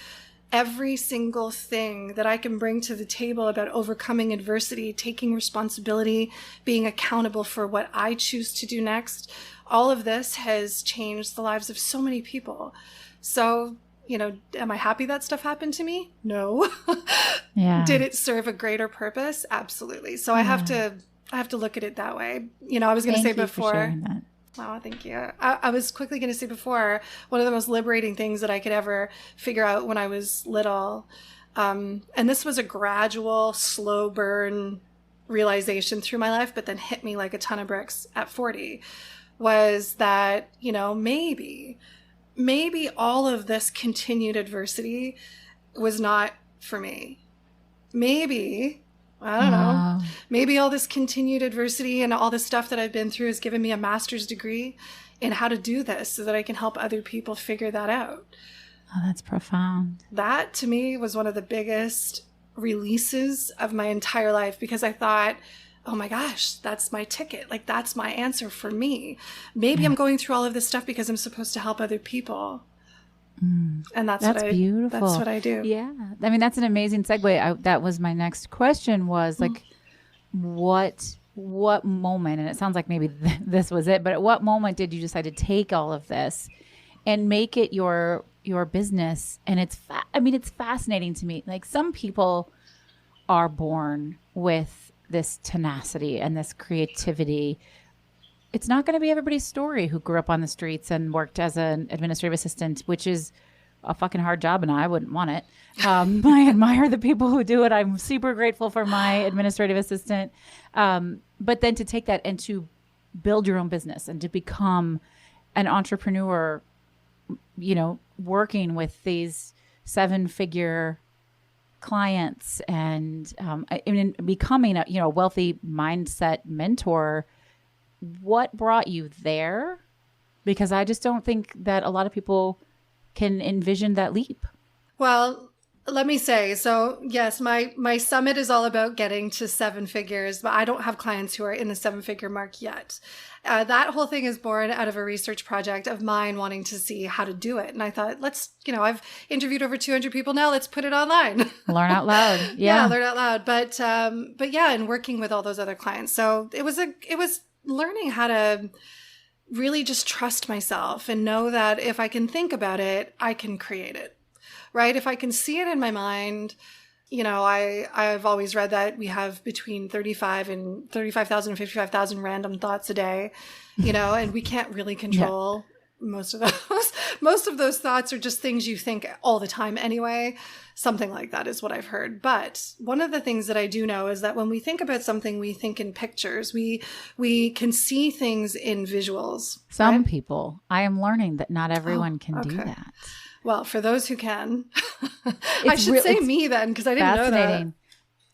every single thing that I can bring to the table about overcoming adversity, taking responsibility, being accountable for what I choose to do next, all of this has changed the lives of so many people. So, you know, am I happy that stuff happened to me? No. Did it serve a greater purpose? Absolutely. So I have to look at it that way. You know, I was going to say before. Thank you for sharing that. Oh, thank you. I was quickly going to say before, one of the most liberating things that I could ever figure out when I was little, and this was a gradual, slow burn realization through my life, but then hit me like a ton of bricks at 40, was that, you know, maybe all of this continued adversity was not for me. Maybe, I don't know, maybe all this continued adversity and all this stuff that I've been through has given me a master's degree in how to do this so that I can help other people figure that out. Oh, that's profound. That to me was one of the biggest releases of my entire life, because I thought, oh my gosh, that's my ticket. Like, that's my answer for me. Maybe I'm going through all of this stuff because I'm supposed to help other people. And that's beautiful. That's what I do. Yeah. I mean, that's an amazing segue. That was my next question, was like, what moment, and it sounds like maybe this was it, but at what moment did you decide to take all of this and make it your business? And it's fascinating to me. Like, some people are born with this tenacity and this creativity. It's not going to be everybody's story who grew up on the streets and worked as an administrative assistant, which is a fucking hard job, and I wouldn't want it. I admire the people who do it. I'm super grateful for my administrative assistant. But then to take that and to build your own business and to become an entrepreneur, you know, working with these 7-figure clients and becoming a wealthy mindset mentor. What brought you there? Because I just don't think that a lot of people can envision that leap. Well, let me say, so yes, my summit is all about getting to 7 figures, but I don't have clients who are in the 7-figure mark yet. That whole thing is born out of a research project of mine wanting to see how to do it. And I thought, I've interviewed over 200 people now. Let's put it online. Learn out loud. Yeah, learn out loud. But yeah, and working with all those other clients. So it was learning how to really just trust myself and know that if I can think about it, I can create it, right? If I can see it in my mind, I've always read that we have between 35,000 and 55,000 random thoughts a day, and we can't really control most of those. Most of those thoughts are just things you think all the time anyway. Something like that is what I've heard. But one of the things that I do know is that when we think about something, we think in pictures. We can see things in visuals. Some right? people. I am learning that not everyone can do that. Well, for those who can, I should say me then, because I didn't know that.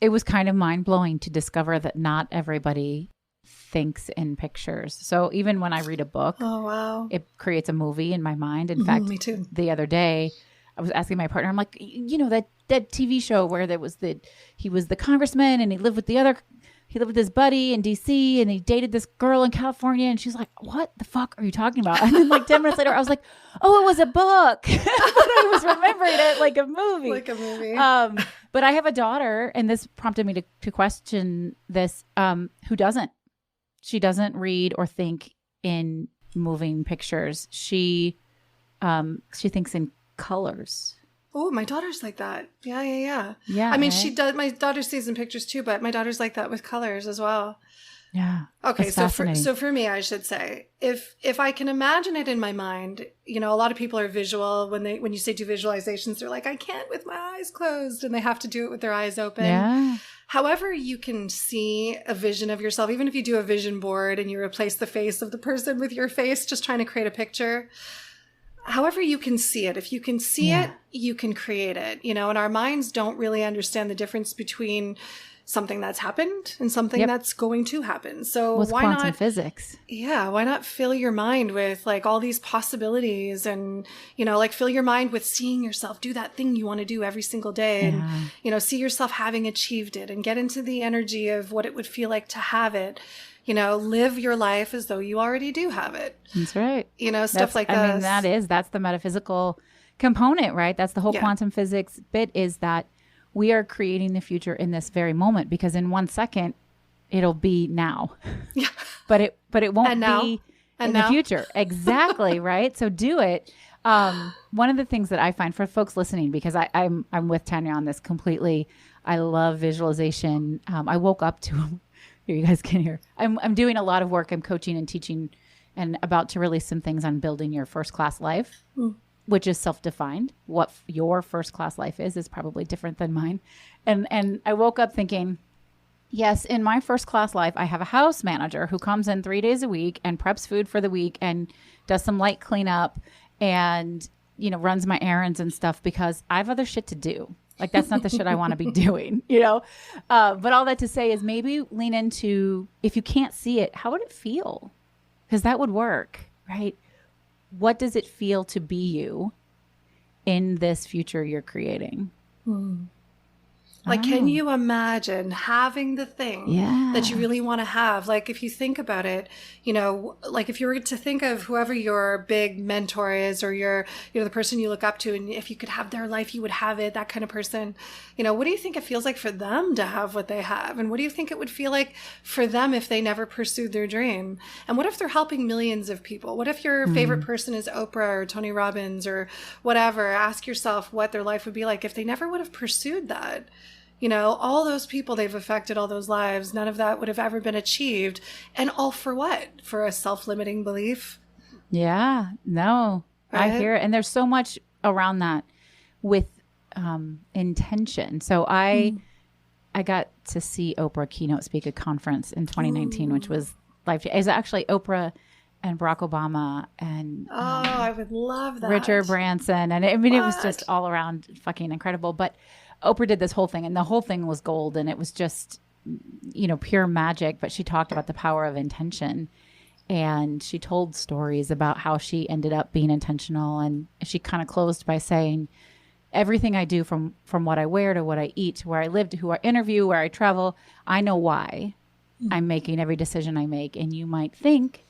it was kind of mind blowing to discover that not everybody thinks in pictures. So even when I read a book, Oh, wow. it creates a movie in my mind. In fact, me too. The other day I was asking my partner, I'm like, that TV show where he was the congressman and he lived with his buddy in DC and he dated this girl in California. And she's like, what the fuck are you talking about? And then like 10 minutes later, I was like, oh, it was a book. But I was remembering it like a movie. Like a movie. But I have a daughter, and this prompted me to question this, who doesn't. She doesn't read or think in moving pictures. She thinks in colors. Oh, my daughter's like that. Yeah. Yeah. I mean, right? she does. My daughter sees in pictures too, but my daughter's like that with colors as well. Yeah. Okay, That's so for me, I should say, if I can imagine it in my mind, a lot of people are visual. When you say do visualizations, they're like, I can't with my eyes closed, and they have to do it with their eyes open. Yeah. However, you can see a vision of yourself, even if you do a vision board and you replace the face of the person with your face, just trying to create a picture. However you can see it. If you can see it, you can create it. And our minds don't really understand the difference between something that's happened and something that's going to happen. So why quantum not physics? Yeah, why not fill your mind with like all these possibilities and, like fill your mind with seeing yourself do that thing you want to do every single day and, see yourself having achieved it and get into the energy of what it would feel like to have it. Live your life as though you already do have it. That's right. Stuff like that. I mean, that's the metaphysical component, right? That's the whole quantum physics bit, is that we are creating the future in this very moment, because in 1 second it'll be now. Yeah. But it won't be in the future. Exactly. Right. So do it. One of the things that I find for folks listening, because I'm with Tanya on this completely. I love visualization. I woke up to here, you guys can hear. I'm doing a lot of work. I'm coaching and teaching and about to release some things on building your first class life, which is self-defined. What your first class life is probably different than mine. And I woke up thinking, yes, in my first class life, I have a house manager who comes in 3 days a week and preps food for the week and does some light cleanup and, runs my errands and stuff, because I have other shit to do. Like, that's not the shit I want to be doing, But all that to say is maybe lean into, if you can't see it, how would it feel? Because that would work, right? What does it feel to be you in this future you're creating? Like, can you imagine having the thing that you really want to have? Like, if you think about it, like if you were to think of whoever your big mentor is, or your, the person you look up to, and if you could have their life, you would have it, that kind of person, what do you think it feels like for them to have what they have? And what do you think it would feel like for them if they never pursued their dream? And what if they're helping millions of people? What if your favorite person is Oprah or Tony Robbins or whatever? Ask yourself what their life would be like if they never would have pursued that. All those people they've affected, all those lives, none of that would have ever been achieved. And all for what? For a self-limiting belief? Yeah, no, right? I hear it. And there's so much around that with intention. So I got to see Oprah keynote speak at a conference in 2019, which was life-changing. It was actually Oprah and Barack Obama and I would love that. Richard Branson. And it was just all around fucking incredible. But Oprah did this whole thing, and the whole thing was gold, and it was just, pure magic. But she talked about the power of intention, and she told stories about how she ended up being intentional. And she kind of closed by saying, everything I do, from what I wear to what I eat to where I live to who I interview, where I travel, I know why I'm making every decision I make. And you might think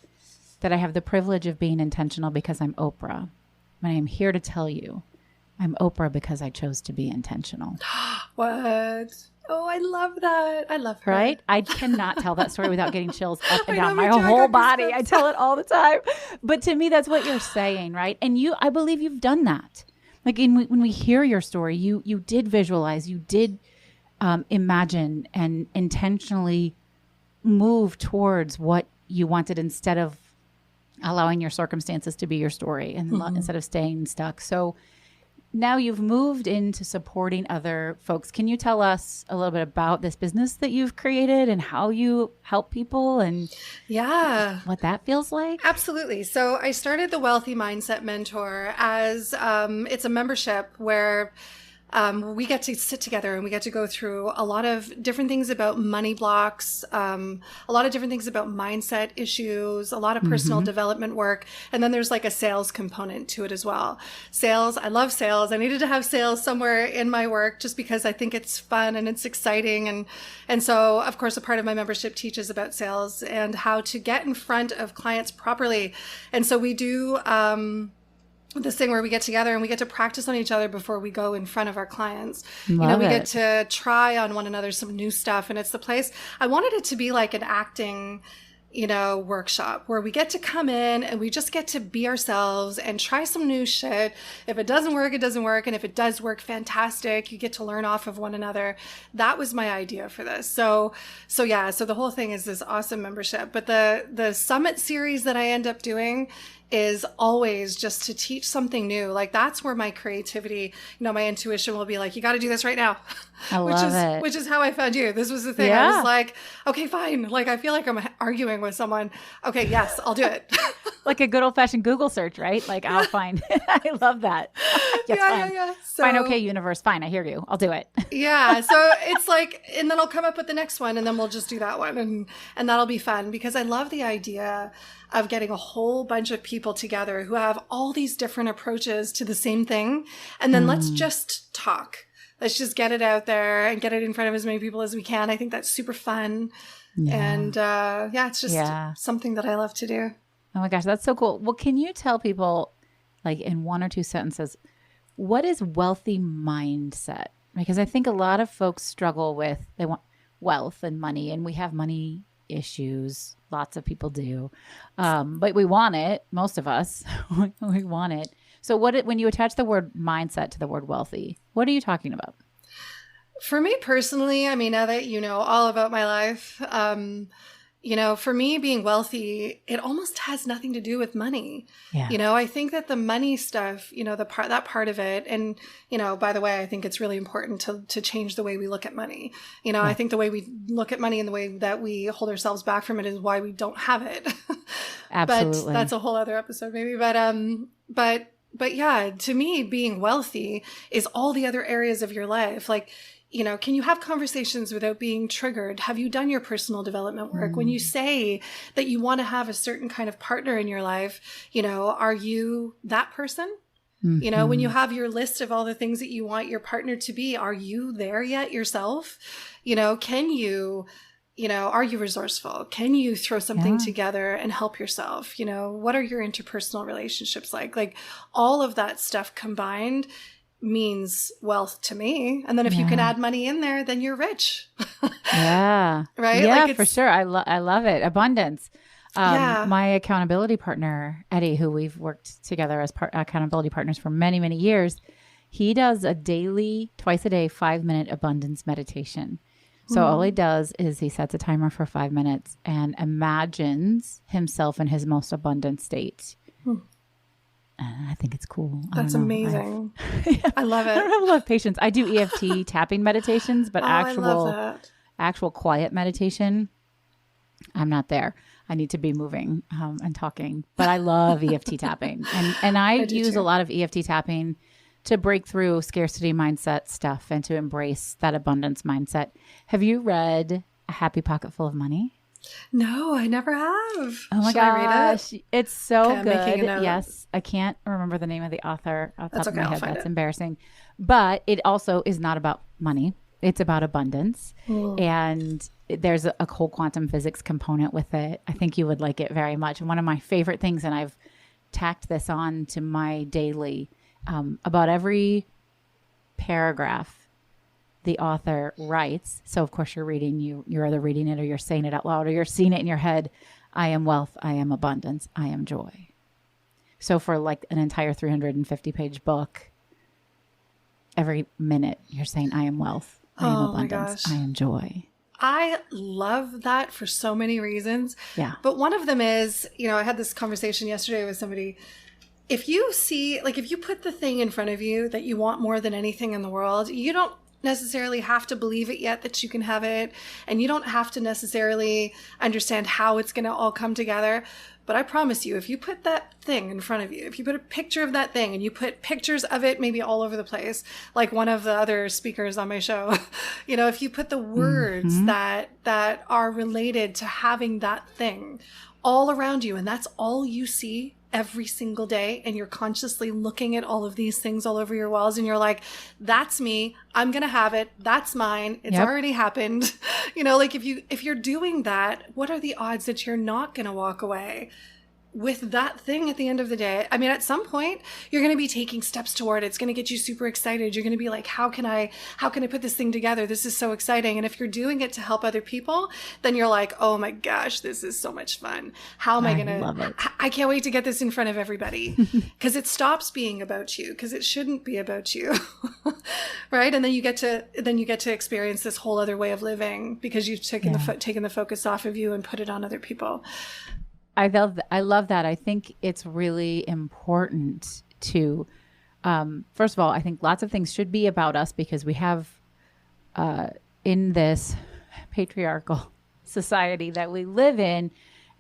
that I have the privilege of being intentional because I'm Oprah, but I am here to tell you, I'm Oprah because I chose to be intentional. What? Oh, I love that. I love her. Right? I cannot tell that story without getting chills up and down my whole body. I tell it all the time. But to me, that's what you're saying, right? And I believe you've done that. Like when we hear your story, you did visualize, you did imagine and intentionally move towards what you wanted instead of allowing your circumstances to be your story and instead of staying stuck. So now you've moved into supporting other folks. Can you tell us a little bit about this business that you've created and how you help people and what that feels like? Absolutely. So I started the Wealthy Mindset Mentor as it's a membership where we get to sit together and we get to go through a lot of different things about money blocks, a lot of different things about mindset issues, a lot of personal development work. And then there's like a sales component to it as well. Sales, I love sales. I needed to have sales somewhere in my work just because I think it's fun and it's exciting. And so, of course, a part of my membership teaches about sales and how to get in front of clients properly. And so we do this thing where we get together and we get to practice on each other before we go in front of our clients. We get to try on one another some new stuff. And it's the place, I wanted it to be like an acting, workshop where we get to come in and we just get to be ourselves and try some new shit. If it doesn't work, it doesn't work. And if it does work, fantastic. You get to learn off of one another. That was my idea for this. So the whole thing is this awesome membership. But the summit series that I end up doing is always just to teach something new. Like that's where my creativity, my intuition will be like, you got to do this right now. I love it. Which is how I found you. This was the thing. Yeah. I was like, okay, fine. Like, I feel like I'm arguing with someone. Okay, yes, I'll do it. Like a good old fashioned Google search, right? Like I'll find, I love that. Yes, yeah. So, fine. Okay, universe. Fine. I hear you. I'll do it. Yeah. So it's like, and then I'll come up with the next one and then we'll just do that one. And that'll be fun because I love the idea of getting a whole bunch of people together who have all these different approaches to the same thing. And then let's just talk. Let's just get it out there and get it in front of as many people as we can. I think that's super fun. Yeah. And it's just something that I love to do. Oh my gosh, that's so cool. Well, can you tell people, like in one or two sentences, what is wealthy mindset? Because I think a lot of folks struggle with, they want wealth and money, and we have money issues. Lots of people do. But we want it. Most of us, we want it. So when you attach the word mindset to the word wealthy, what are you talking about? For me personally, I mean, now that you know all about my life, for me being wealthy, it almost has nothing to do with money. Yeah. I think that the money stuff, that part of it, and, by the way, I think it's really important to change the way we look at money. I think the way we look at money and the way that we hold ourselves back from it is why we don't have it. Absolutely. But that's a whole other episode maybe. But yeah, to me, being wealthy is all the other areas of your life. Like, can you have conversations without being triggered? Have you done your personal development work? When you say that you want to have a certain kind of partner in your life, are you that person? When you have your list of all the things that you want your partner to be, are you there yet yourself? Can you, are you resourceful? Can you throw something together and help yourself? What are your interpersonal relationships like? Like all of that stuff combined means wealth to me. And then if you can add money in there, then you're rich. Yeah. Right? Yeah, for sure. I love it. Abundance. My accountability partner, Eddie, who we've worked together as accountability partners for many, many years, he does a daily, twice a day, 5-minute abundance meditation. So all he does is he sets a timer for 5 minutes and imagines himself in his most abundant state. I think it's cool. That's amazing. I love it. I don't have a lot of patience. I do EFT tapping meditations, but actual quiet meditation, I'm not there. I need to be moving and talking, but I love EFT tapping. And I use a lot of EFT tapping to break through scarcity mindset stuff and to embrace that abundance mindset. Have you read A Happy Pocket Full of Money? No, I never have. Oh my gosh. I read it? It's so good. Yes. I can't remember the name of the author off the top of my head. That's embarrassing. But it also is not about money. It's about abundance. And there's a whole quantum physics component with it. I think you would like it very much. And one of my favorite things, and I've tacked this on to my daily, about every paragraph the author writes. So of course you're either reading it or you're saying it out loud or you're seeing it in your head. I am wealth. I am abundance. I am joy. So for like an entire 350 page book, every minute you're saying, I am wealth. I am abundance. I am joy. I love that for so many reasons. Yeah. But one of them is, I had this conversation yesterday with somebody. If you see, if you put the thing in front of you that you want more than anything in the world, you don't necessarily have to believe it yet that you can have it. And you don't have to necessarily understand how it's going to all come together. But I promise you, if you put that thing in front of you, if you put a picture of that thing and you put pictures of it maybe all over the place, like one of the other speakers on my show, if you put the words that are related to having that thing all around you, and that's all you see every single day, and you're consciously looking at all of these things all over your walls, and you're like, that's me, I'm gonna have it, that's mine, it's already happened. Like if you're doing that, what are the odds that you're not gonna walk away with that thing at the end of the day? I mean, at some point you're going to be taking steps toward it. It's going to get you super excited. You're going to be like, how can I put this thing together? This is so exciting. And if you're doing it to help other people, then you're like, oh my gosh, this is so much fun. How am I going to, I can't wait to get this in front of everybody, because it stops being about you, because it shouldn't be about you. Right. And then you get to experience this whole other way of living, because you've taken the focus off of you and put it on other people. I love that. I think it's really important to, first of all, I think lots of things should be about us, because we have, in this patriarchal society that we live in,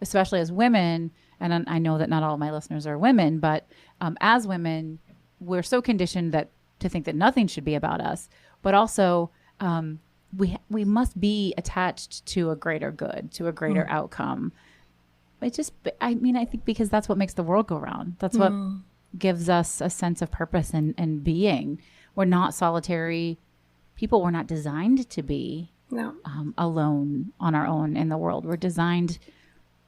especially as women, and I know that not all of my listeners are women, but as women, we're so conditioned to think that nothing should be about us, but also we must be attached to a greater good, to a greater outcome. I think because that's what makes the world go round. That's what gives us a sense of purpose and being. We're not solitary people. We're not designed to be alone on our own in the world. We're designed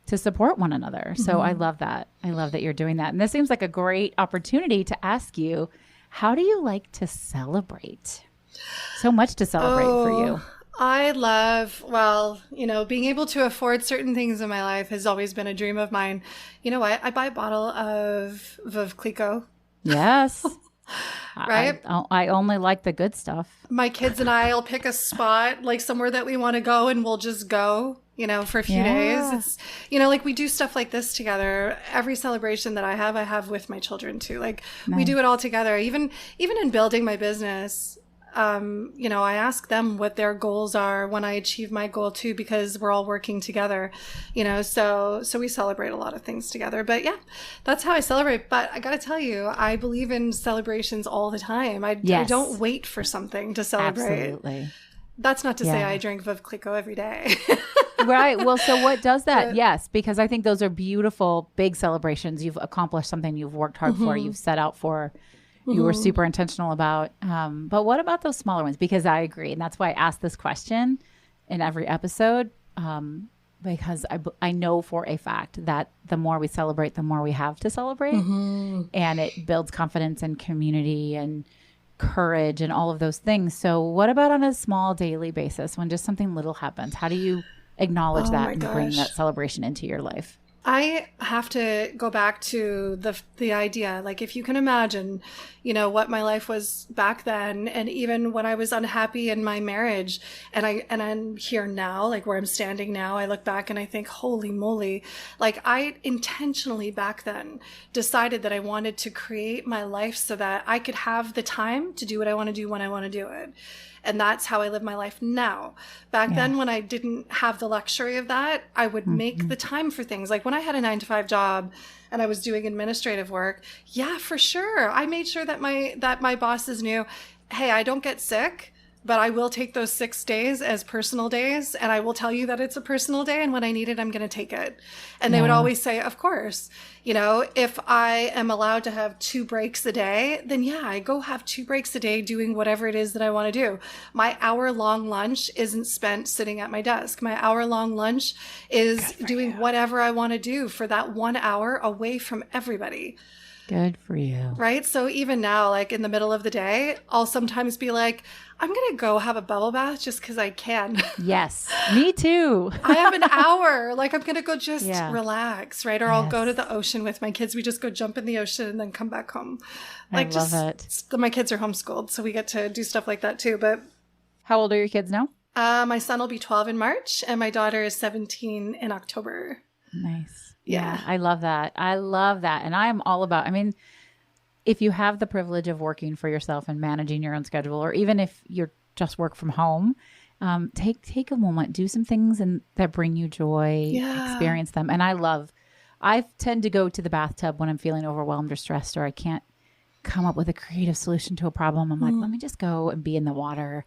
to support one another. So I love that. I love that you're doing that. And this seems like a great opportunity to ask you, how do you like to celebrate? So much to celebrate for you. I love, being able to afford certain things in my life has always been a dream of mine. You know what? I buy a bottle of Veuve Clicquot. Yes. Right? I only like the good stuff. My kids and I will pick a spot, like somewhere that we want to go, and we'll just go, for a few days. It's, like we do stuff like this together. Every celebration that I have with my children too. Like we do it all together. Even in building my business, I ask them what their goals are when I achieve my goal too, because we're all working together, so we celebrate a lot of things together. But yeah, that's how I celebrate. But I got to tell you, I believe in celebrations all the time. I don't wait for something to celebrate. Absolutely. That's not to say I drink Veuve Clicquot every day. Right. Well, so what does that? Yes, because I think those are beautiful, big celebrations. You've accomplished something you've worked hard for, you've set out for. You were super intentional about. But what about those smaller ones? Because I agree. And that's why I ask this question in every episode, because I know for a fact that the more we celebrate, the more we have to celebrate. And it builds confidence and community and courage and all of those things. So what about on a small daily basis when just something little happens? How do you acknowledge that and bring that celebration into your life? I have to go back to the idea, like if you can imagine, what my life was back then, and even when I was unhappy in my marriage, and I'm here now, like where I'm standing now, I look back and I think, holy moly, like I intentionally back then decided that I wanted to create my life so that I could have the time to do what I want to do when I want to do it. And that's how I live my life now. Back then, when I didn't have the luxury of that, I would make the time for things. Like when I had a 9-to-5 job and I was doing administrative work, yeah, for sure. I made sure that my bosses knew, hey, I don't get sick, but I will take those 6 days as personal days. And I will tell you that it's a personal day. And when I need it, I'm going to take it. And they would always say, of course, if I am allowed to have 2 breaks a day, then I go have 2 breaks a day doing whatever it is that I want to do. My hour-long lunch isn't spent sitting at my desk. My hour-long lunch is doing whatever I want to do for that 1 hour away from everybody. Good for you. Right? So even now, like in the middle of the day, I'll sometimes be like, I'm going to go have a bubble bath just because I can. Yes, me too. I have an hour. Like I'm going to go just relax, right? Or I'll go to the ocean with my kids. We just go jump in the ocean and then come back home. Like I love it. My kids are homeschooled, so we get to do stuff like that too. But how old are your kids now? My son will be 12 in March and my daughter is 17 in October. Nice. Yeah, I love that. I love that. And I'm all about, if you have the privilege of working for yourself and managing your own schedule, or even if you're just work from home, take a moment, do some things that bring you joy, experience them. And I tend to go to the bathtub when I'm feeling overwhelmed or stressed, or I can't come up with a creative solution to a problem. I'm like, let me just go and be in the water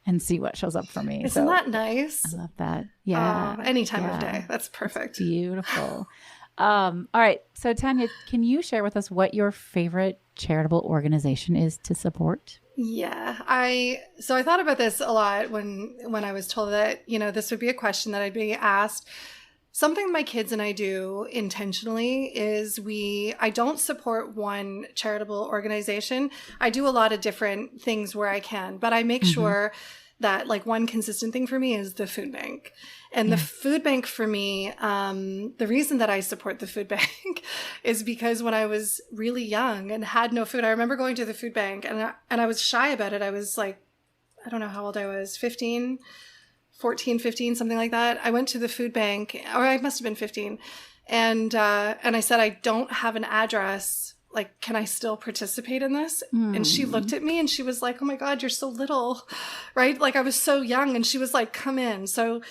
and see what shows up for me. Isn't that nice? I love that. Yeah. Any time of day. That's perfect. It's beautiful. All right. So Tanya, can you share with us what your favorite charitable organization is to support? Yeah, so I thought about this a lot when I was told that, this would be a question that I'd be asked. Something my kids and I do intentionally is I don't support one charitable organization. I do a lot of different things where I can, but I make sure that like one consistent thing for me is the food bank. And the food bank for me, the reason that I support the food bank is because when I was really young and had no food, I remember going to the food bank and I was shy about it. I was like, I don't know how old I was, 14, 15, something like that. I went to the food bank, or I must have been 15. And I said, I don't have an address. Like, can I still participate in this? And she looked at me and she was like, oh my God, you're so little, right? Like I was so young, and she was like, come in. So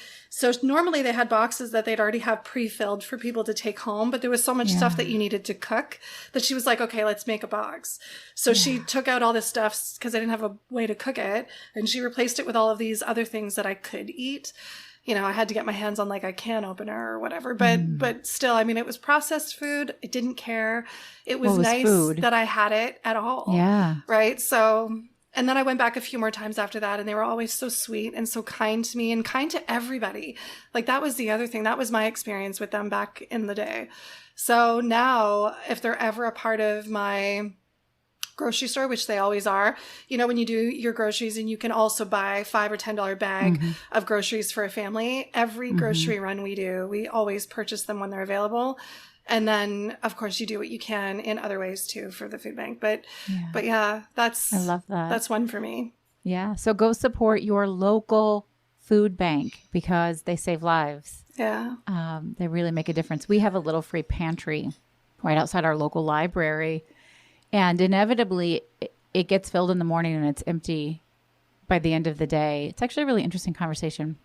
normally they had boxes that they'd already have pre-filled for people to take home, but there was so much stuff that you needed to cook that she was like, okay, let's make a box. So she took out all this stuff because I didn't have a way to cook it, and she replaced it with all of these other things that I could eat. I had to get my hands on like a can opener or whatever, but still, I mean, it was processed food. I didn't care. It was nice that I had it at all. Yeah. Right. So, and then I went back a few more times after that, and they were always so sweet and so kind to me and kind to everybody. Like that was the other thing. That was my experience with them back in the day. So now if they're ever a part of my grocery store, which they always are, when you do your groceries, and you can also buy $5 or $10 bag of groceries for a family. Every grocery run we do, we always purchase them when they're available. And then of course you do what you can in other ways too for the food bank. But yeah, I love that. That's one for me. Yeah. So go support your local food bank because they save lives. Yeah. They really make a difference. We have a little free pantry right outside our local library. And inevitably, it gets filled in the morning and it's empty by the end of the day. It's actually a really interesting conversation.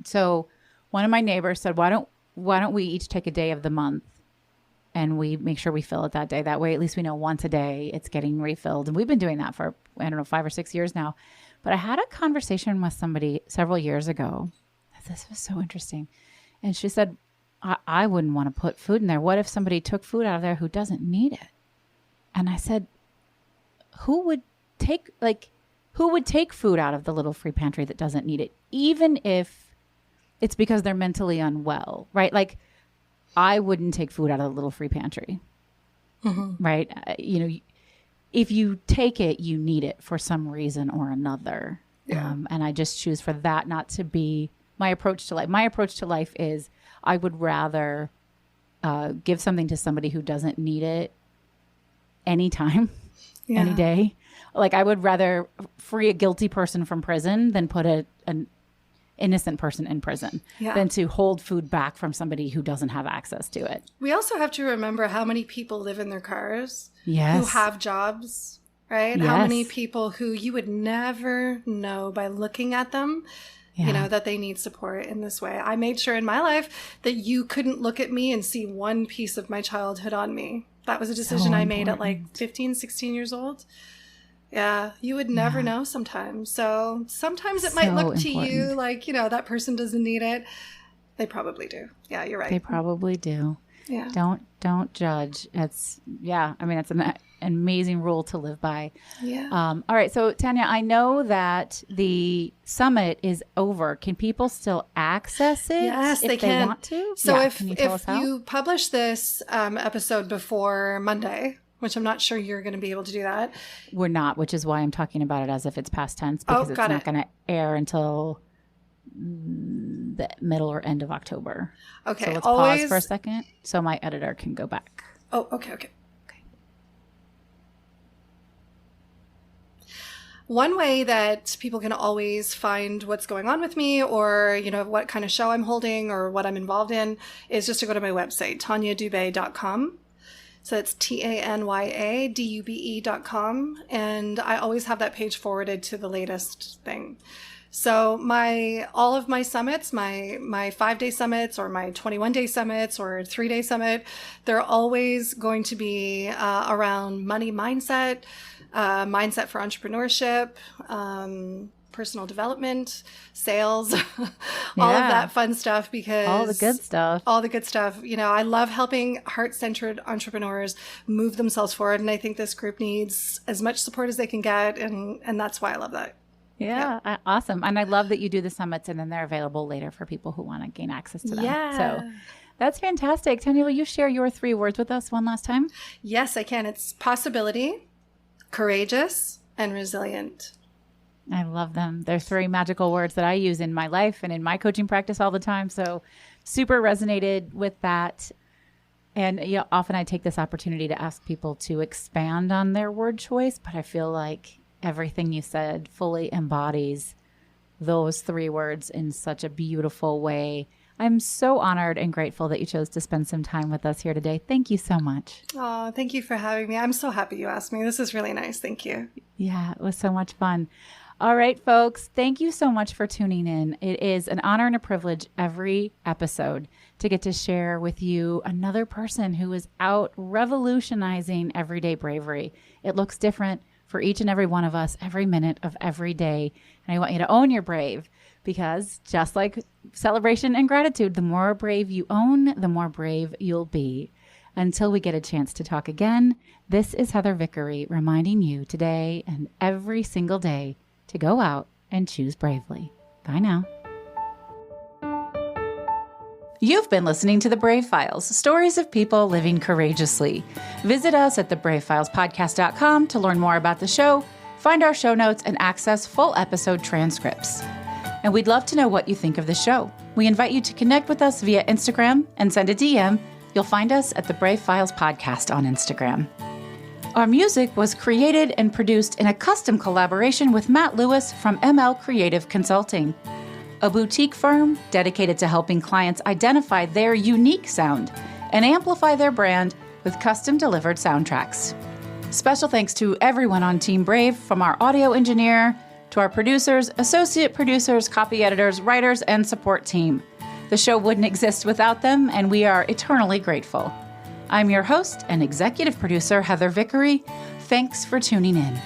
So one of my neighbors said, why don't we each take a day of the month and we make sure we fill it that day? That way, at least we know once a day it's getting refilled. And we've been doing that for, 5 or 6 years now. But I had a conversation with somebody several years ago. This was so interesting. And she said, I wouldn't want to put food in there. What if somebody took food out of there who doesn't need it? And I said, who would take food out of the little free pantry that doesn't need it, even if it's because they're mentally unwell, right? Like I wouldn't take food out of the little free pantry, right? If you take it, you need it for some reason or another. Yeah. And I just choose for that not to be my approach to life. My approach to life is I would rather give something to somebody who doesn't need it anytime, any day. Like I would rather free a guilty person from prison than put an innocent person in prison than to hold food back from somebody who doesn't have access to it. We also have to remember how many people live in their cars who have jobs, right? How many people who you would never know by looking at them, that they need support in this way. I made sure in my life that you couldn't look at me and see one piece of my childhood on me. That was a decision I made at like 15, 16 years old. Yeah, you would never know sometimes. So sometimes it might look to you like, that person doesn't need it. They probably do. Yeah, you're right. They probably do. Yeah. Don't judge. It's an amazing rule to live by. Yeah. All right. So Tanya, I know that the summit is over. Can people still access it? Yes, if they want to? So if you publish this episode before Monday, which I'm not sure you're going to be able to do that. We're not, which is why I'm talking about it as if it's past tense, because it's not going to air until the middle or end of October. Okay. So let's pause for a second so my editor can go back. Oh, okay. One way that people can always find what's going on with me or, what kind of show I'm holding or what I'm involved in is just to go to my website, Tanya-Dubé.com. So it's TANYADUBE.com. And I always have that page forwarded to the latest thing. So all of my summits, my 5-day summits or my 21-day summits or 3-day summit, they're always going to be around money mindset, mindset for entrepreneurship, personal development, sales, all of that fun stuff, because all the good stuff. You know, I love helping heart-centered entrepreneurs move themselves forward. And I think this group needs as much support as they can get. And that's why I love that. Yeah, awesome. And I love that you do the summits and then they're available later for people who want to gain access to them. Yeah. So that's fantastic. Tanya, will you share your 3 words with us one last time? Yes, I can. It's possibility, courageous, and resilient. I love them. They're 3 magical words that I use in my life and in my coaching practice all the time. So super resonated with that. And often I take this opportunity to ask people to expand on their word choice, but I feel like everything you said fully embodies those 3 words in such a beautiful way. I'm so honored and grateful that you chose to spend some time with us here today. Thank you so much. Oh, thank you for having me. I'm so happy you asked me. This is really nice. Thank you. Yeah, it was so much fun. All right, folks, thank you so much for tuning in. It is an honor and a privilege every episode to get to share with you another person who is out revolutionizing everyday bravery. It looks different for each and every one of us every minute of every day. And I want you to own your brave, because just like celebration and gratitude, the more brave you own, the more brave you'll be. Until we get a chance to talk again, this is Heather Vickery reminding you today and every single day to go out and choose bravely. Bye now. You've been listening to The Brave Files, stories of people living courageously. Visit us at thebravefilespodcast.com to learn more about the show, find our show notes, and access full episode transcripts. And we'd love to know what you think of the show. We invite you to connect with us via Instagram and send a DM. You'll find us at The Brave Files Podcast on Instagram. Our music was created and produced in a custom collaboration with Matt Lewis from ML Creative Consulting, a boutique firm dedicated to helping clients identify their unique sound and amplify their brand with custom-delivered soundtracks. Special thanks to everyone on Team Brave, from our audio engineer to our producers, associate producers, copy editors, writers, and support team. The show wouldn't exist without them, and we are eternally grateful. I'm your host and executive producer, Heather Vickery. Thanks for tuning in.